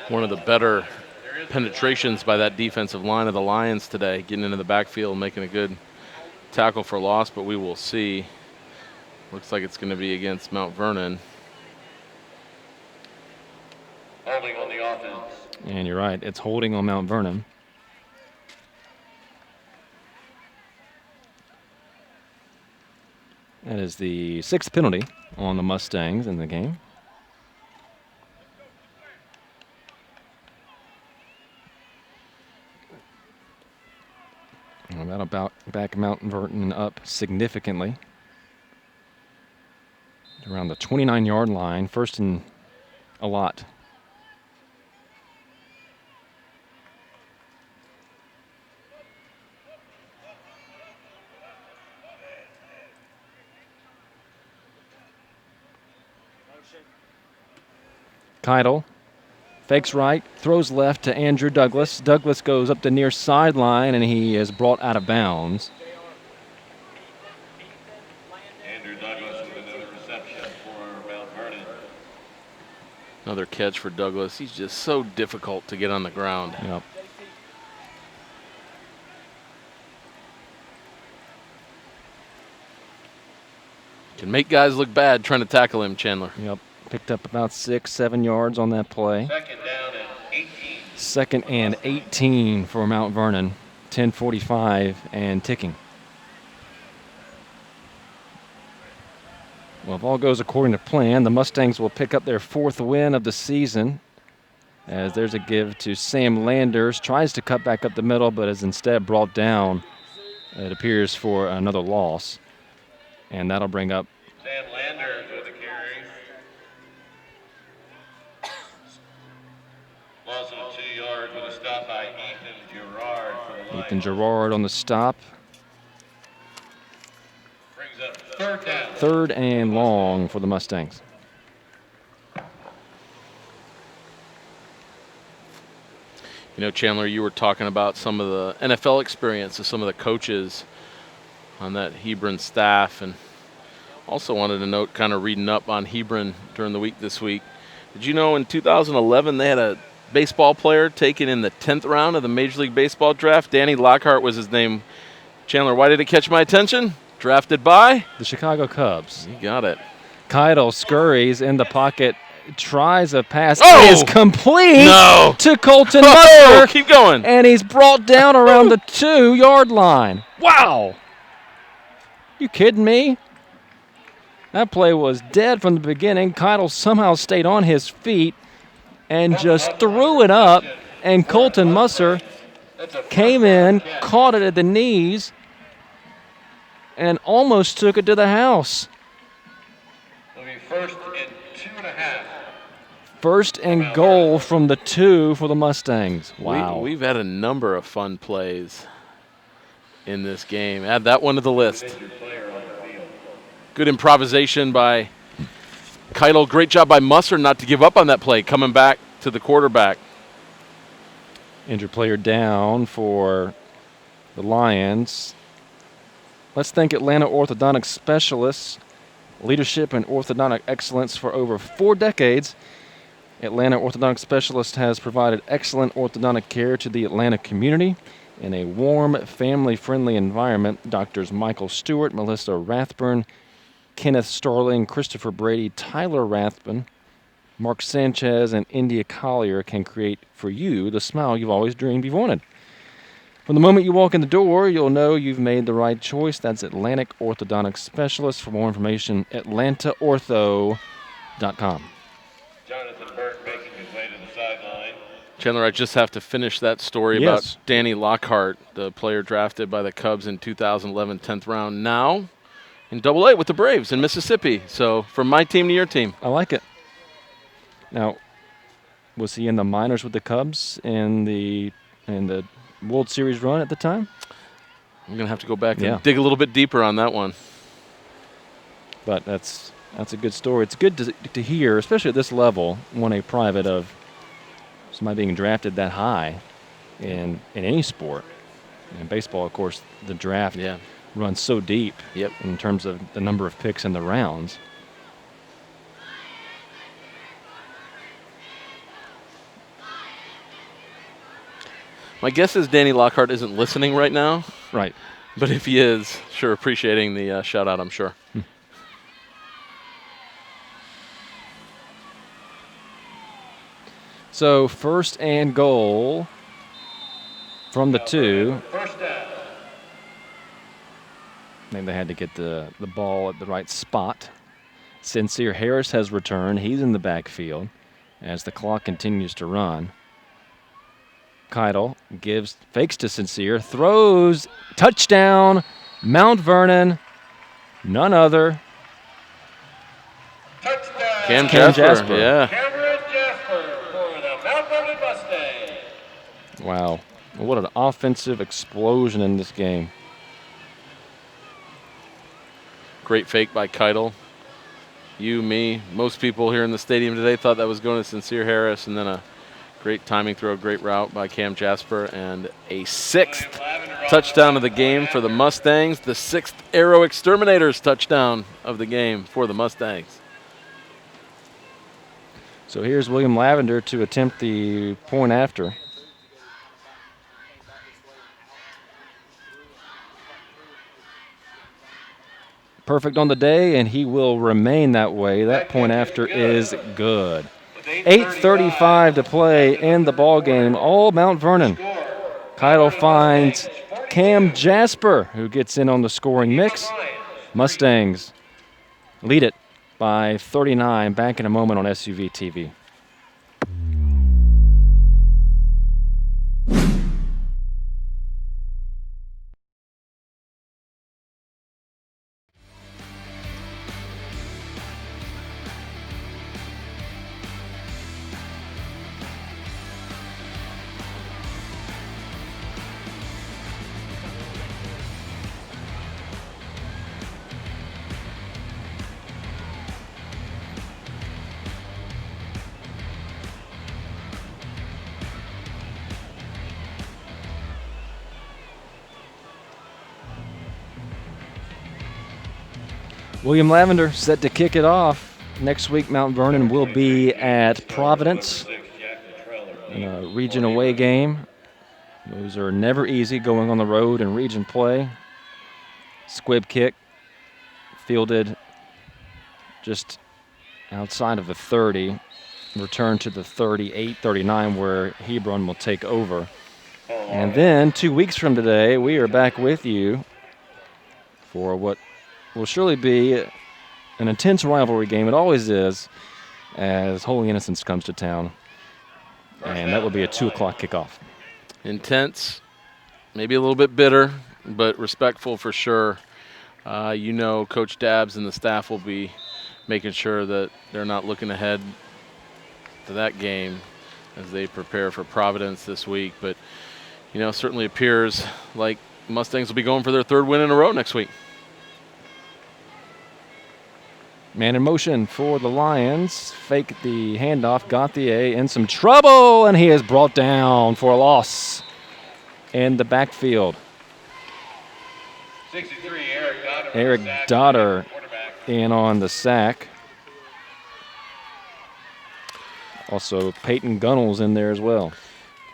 One of the better penetrations by that defensive line of the Lions today, getting into the backfield, making a good tackle for loss, but we will see. Looks like it's going to be against Mount Vernon. Holding on the offense. And you're right, it's holding on Mount Vernon. That is the 6th penalty on the Mustangs in the game. Well, that'll back Mount Vernon up significantly. Around the 29-yard line, 1st and a lot. Keitel fakes right, throws left to Andrew Douglas. Douglas goes up the near sideline, and he is brought out of bounds. Andrew Douglas with another reception for Mount Vernon. Another catch for Douglas. He's just so difficult to get on the ground. Yep. Can make guys look bad trying to tackle him, Chandler. Yep. Picked up about 6-7 yards on that play. Second down and 18. Second and 18 for Mount Vernon. 10:45 and ticking. Well, if all goes according to plan, the Mustangs will pick up their 4th win of the season. As there's a give to Sam Landers. Tries to cut back up the middle, but is instead brought down, it appears, for another loss. And that'll bring up Sam Landers with the carry. Loss of 2 yards with a stop by Ethan Gerard for the Lions. Ethan Gerard on the stop. Brings up third down. 3rd and long for the Mustangs. You know, Chandler, you were talking about some of the NFL experience of some of the coaches on that Hebron staff, and also wanted to note, kind of reading up on Hebron during the week this week. Did you know in 2011 they had a baseball player taken in the 10th round of the Major League Baseball draft? Danny Lockhart was his name. Chandler, why did it catch my attention? Drafted by? The Chicago Cubs. You got it. Keitel scurries in the pocket, tries a pass. Oh! It is complete No! to Colton Oh, Musser. keep going. And he's brought down around the 2-yard line. Wow. You kidding me? That play was dead from the beginning. Keitel somehow stayed on his feet and just threw it up. And Colton Musser came in, caught it at the knees, and almost took it to the house. It'll be first and 2.5. First and goal from the 2 for the Mustangs. Wow. We've had a number of fun plays in this game. Add that one to the list. Good improvisation by Keitel. Great job by Musser not to give up on that play, coming back to the quarterback. Injured player down for the Lions. Let's thank Atlanta Orthodontic Specialists. Leadership and orthodontic excellence for over 4 decades. Atlanta Orthodontic Specialist has provided excellent orthodontic care to the Atlanta community in a warm, family-friendly environment. Doctors Michael Stewart, Melissa Rathburn, Kenneth Starling, Christopher Brady, Tyler Rathburn, Mark Sanchez, and India Collier can create for you the smile you've always dreamed you've wanted. From the moment you walk in the door, you'll know you've made the right choice. That's Atlantic Orthodontic Specialist. For more information, atlantaortho.com. Jonathan Burke making his way to the sideline. Chandler, I just have to finish that story about Danny Lockhart, the player drafted by the Cubs in 2011, 10th round. Now in Double-A with the Braves in Mississippi. So from my team to your team. I like it. Now, was he in the minors with the Cubs in the World Series run at the time? I'm going to have to go back and dig a little bit deeper on that one. But that's a good story. It's good to hear, especially at this level, 1A private, of somebody being drafted that high in any sport. In baseball, of course, the draft runs so deep in terms of the number of picks in the rounds. My guess is Danny Lockhart isn't listening right now. Right. But if he is, sure, appreciating the shout-out, I'm sure. So first and goal from the 2. First down. Maybe they had to get the ball at the right spot. Sincere Harris has returned. He's in the backfield as the clock continues to run. Keitel fakes to Sincere, throws, touchdown, Mount Vernon, none other. Touchdown. Cam Jasper. Yeah. Cameron Jasper for the Mount Vernon Mustangs. Wow. What an offensive explosion in this game. Great fake by Keitel. you, me, most people here in the stadium today thought that was going to Sincere Harris, and then a great timing throw, great route by Cam Jasper, and a 6th touchdown of the game for the Mustangs, the 6th Aero Exterminators touchdown of the game for the Mustangs. So here's William Lavender to attempt the point after. Perfect on the day, and he will remain that way. That point after is good. 8:35 to play in the ball game. All Mount Vernon. Keitel finds Cam Jasper, who gets in on the scoring mix. Mustangs lead it by 39. Back in a moment on SUV TV. William Lavender set to kick it off. Next week, Mount Vernon will be at Providence in a region away game. Those are never easy going on the road in region play. Squib kick fielded just outside of the 30. Return to the 38, 39 where Hebron will take over. And then 2 weeks from today, we are back with you for what will surely be an intense rivalry game. It always is, as Holy Innocents comes to town. And that will be a 2 o'clock kickoff. Intense, maybe a little bit bitter, but respectful for sure. You know, Coach Dabbs and the staff will be making sure that they're not looking ahead to that game as they prepare for Providence this week. But, you know, certainly appears like Mustangs will be going for their 3rd win in a row next week. Man in motion for the Lions. Fake the handoff, got the A, in some trouble, and he is brought down for a loss in the backfield. 63, Eric Dotter in on the sack. Also, Peyton Gunnell's in there as well.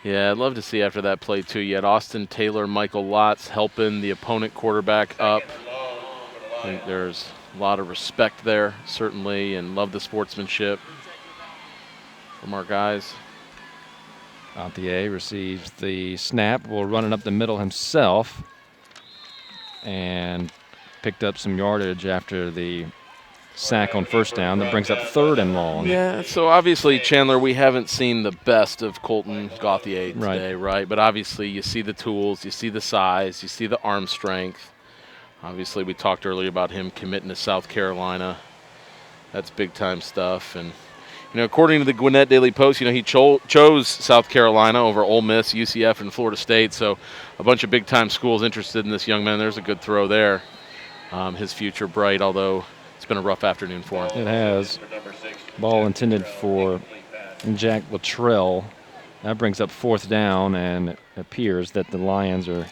Yeah, I'd love to see after that play, too. You had Austin Taylor, Michael Lotz helping the opponent quarterback up. I think there's a lot of respect there, certainly, and love the sportsmanship from our guys. Gauthier receives the snap, will run it up the middle himself, and picked up some yardage after the sack on first down. That brings up 3rd and long. Yeah, so obviously, Chandler, we haven't seen the best of Colton Gauthier today, right? But obviously, you see the tools, you see the size, you see the arm strength. Obviously, we talked earlier about him committing to South Carolina. That's big-time stuff. And, you know, according to the Gwinnett Daily Post, you know, he chose South Carolina over Ole Miss, UCF, and Florida State. So a bunch of big-time schools interested in this young man. There's a good throw there. His future bright, although it's been a rough afternoon for him. It has. Ball intended for Jack Luttrell. That brings up 4th down, and it appears that the Lions are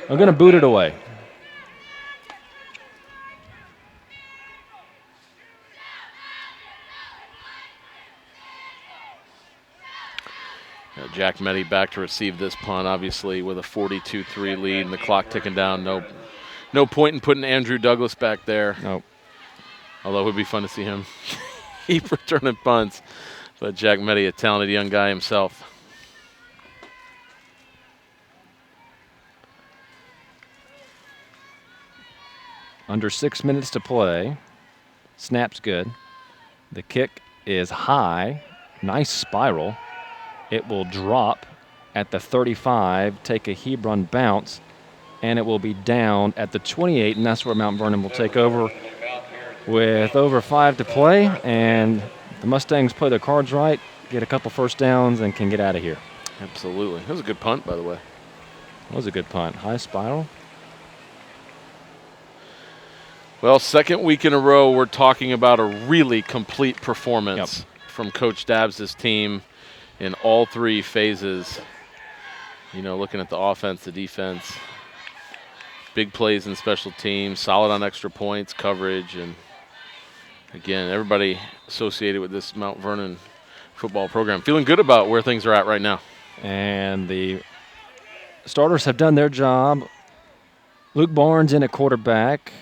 going to boot it away. Jack Meddy back to receive this punt, obviously with a 42-3 lead and the clock ticking down. No point in putting Andrew Douglas back there. Nope. Although it would be fun to see him keep returning punts. But Jack Meddy, a talented young guy himself. Under 6 minutes to play. Snap's good. The kick is high. Nice spiral. It will drop at the 35, take a Hebron bounce, and it will be down at the 28, and that's where Mount Vernon will take over with over 5 to play. And the Mustangs play their cards right, get a couple first downs, and can get out of here. Absolutely. That was a good punt, by the way. That was a good punt. High spiral. Well, second week in a row, we're talking about a really complete performance from Coach Dabbs' team in all three phases. You know, looking at the offense, the defense, big plays in special teams, solid on extra points, coverage, and again, everybody associated with this Mount Vernon football program feeling good about where things are at right now. And the starters have done their job. Luke Barnes in at quarterback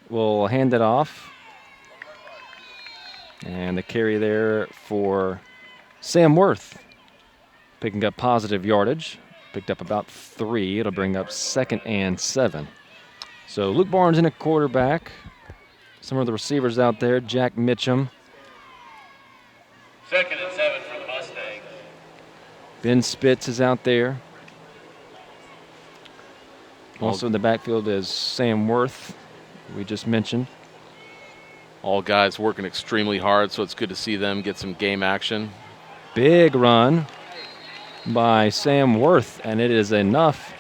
will hand it off. And the carry there for Sam Worth, picking up positive yardage. Picked up about 3. It'll bring up 2nd and 7. So Luke Barnes in at quarterback. Some of the receivers out there, Jack Mitchum. 2nd and 7 for the Mustangs. Ben Spitz is out there. Also in the backfield is Sam Worth, we just mentioned. All guys working extremely hard, so it's good to see them get some game action. Big run by Sam Worth, and it is enough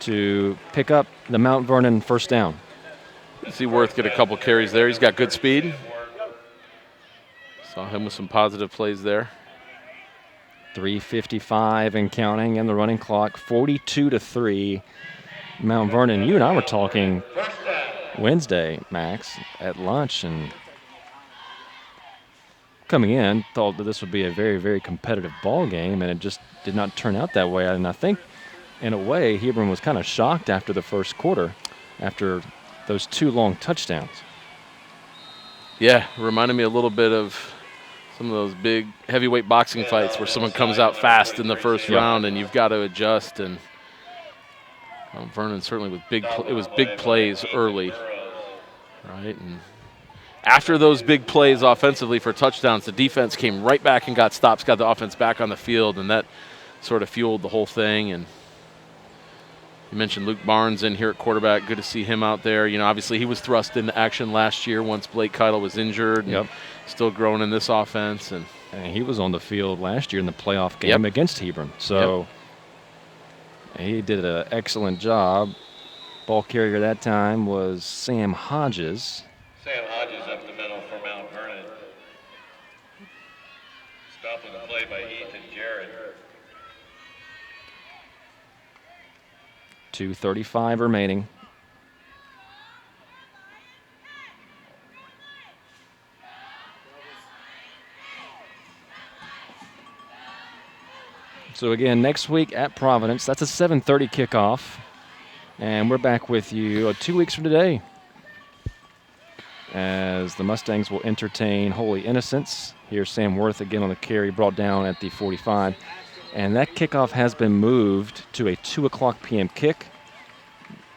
to pick up the Mount Vernon first down. See Worth get a couple carries there. He's got good speed. Saw him with some positive plays there. 3:55 and counting, and the running clock 42-3. Mount Vernon, you and I were talking Wednesday, Max, at lunch, and coming in, thought that this would be a very, very competitive ball game, and it just did not turn out that way. And I think, in a way, Hebron was kind of shocked after the first quarter, after those 2 long touchdowns. Yeah, reminded me a little bit of some of those big heavyweight boxing fights where someone comes out fast in the first round and you've got to adjust. And Vernon certainly with it was big plays early, right? And after those big plays offensively for touchdowns, the defense came right back and got stops, got the offense back on the field, and that sort of fueled the whole thing. And you mentioned Luke Barnes in here at quarterback. Good to see him out there. You know, obviously he was thrust into action last year once Blake Keitel was injured. And still growing in this offense. And he was on the field last year in the playoff game against Hebron. So he did an excellent job. Ball carrier that time was Sam Hodges. Sam Hodges up the middle for Mount Vernon. Stopping the play by Ethan Jarrett. 2:35 remaining. So again, next week at Providence, that's a 7:30 kickoff. And we're back with you 2 weeks from today, as the Mustangs will entertain Holy Innocents. Here's Sam Worth again on the carry, brought down at the 45. And that kickoff has been moved to a 2:00 p.m. kick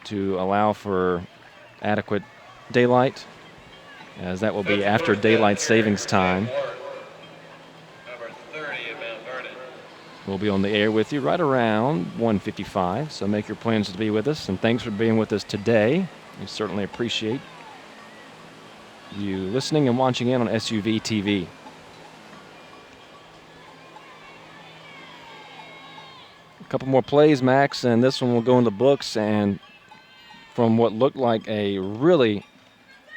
to allow for adequate daylight, as that will be after daylight savings time. Number 30 at Mount Vernon. We'll be on the air with you right around 1:55, so make your plans to be with us. And thanks for being with us today. We certainly appreciate you listening and watching in on SUV TV. A couple more plays, Max, and this one will go in the books. And from what looked like a really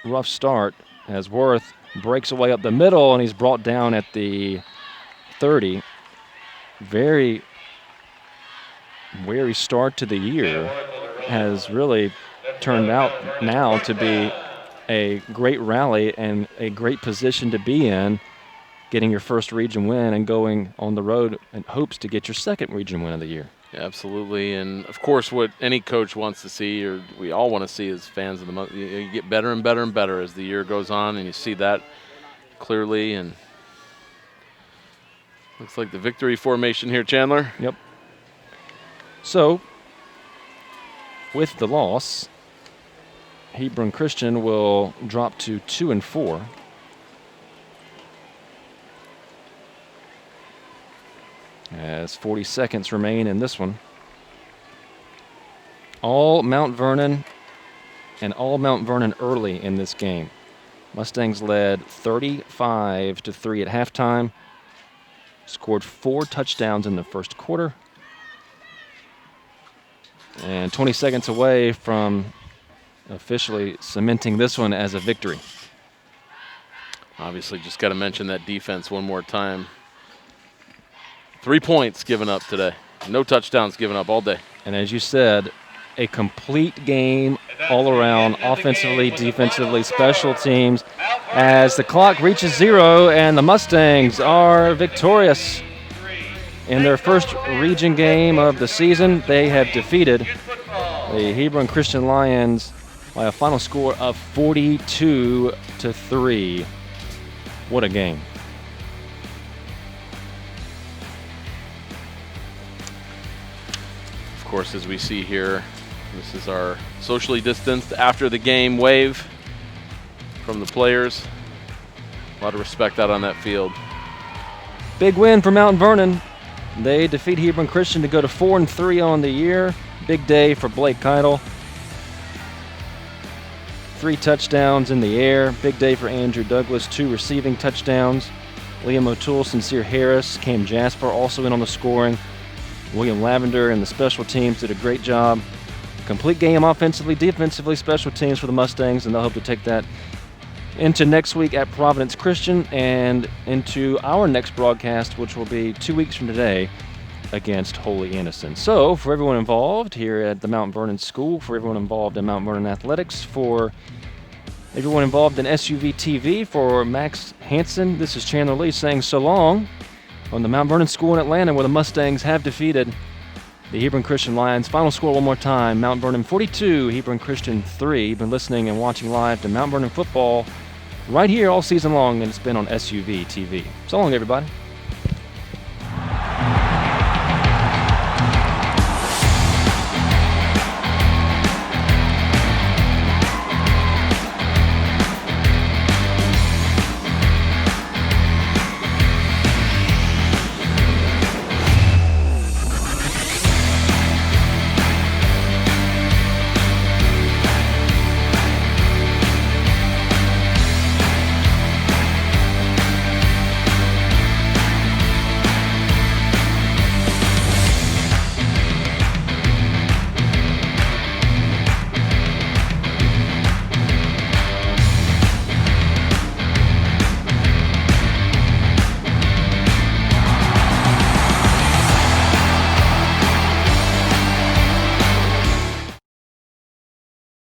rough start, as Worth breaks away up the middle, and he's brought down at the 30. Very wary start to the year has really turned out now to be a great rally and a great position to be in, getting your first region win and going on the road in hopes to get your second region win of the year. Yeah, absolutely. And of course, what any coach wants to see, or we all want to see as fans of the month, you get better and better and better as the year goes on, and you see that clearly. And looks like the victory formation here, Chandler. Yep. So, with the loss, Hebron Christian will drop to 2-4. As 40 seconds remain in this one. All Mount Vernon and all Mount Vernon early in this game. Mustangs led 35-3 at halftime. Scored 4 touchdowns in the first quarter. And 20 seconds away from officially cementing this one as a victory. Obviously, just got to mention that defense one more time. 3 points given up today. No touchdowns given up all day. And as you said, a complete game all around, offensively, defensively, special teams, as the clock reaches 0 and the Mustangs are victorious. In their first region game of the season, they have defeated the Hebron Christian Lions by a final score of 42-3. What a game. Of course, as we see here, this is our socially distanced after the game wave from the players. A lot of respect out on that field. Big win for Mount Vernon. They defeat Hebron Christian to go to 4-3 on the year. Big day for Blake Keitel. 3 touchdowns in the air. Big day for Andrew Douglas, 2 receiving touchdowns. Liam O'Toole, Sincere Harris, Cam Jasper also in on the scoring. William Lavender and the special teams did a great job. Complete game offensively, defensively, special teams for the Mustangs, and they'll hope to take that into next week at Providence Christian and into our next broadcast, which will be 2 weeks from today against Holy Innocents. So for everyone involved here at the Mount Vernon School, for everyone involved in Mount Vernon Athletics, for everyone involved in SUV TV, for Max Hansen, this is Chandler Lee saying so long on the Mount Vernon School in Atlanta, where the Mustangs have defeated the Hebron Christian Lions. Final score one more time, Mount Vernon 42, Hebron Christian 3. You've been listening and watching live to Mount Vernon football right here all season long, and it's been on SUV TV. So long, everybody.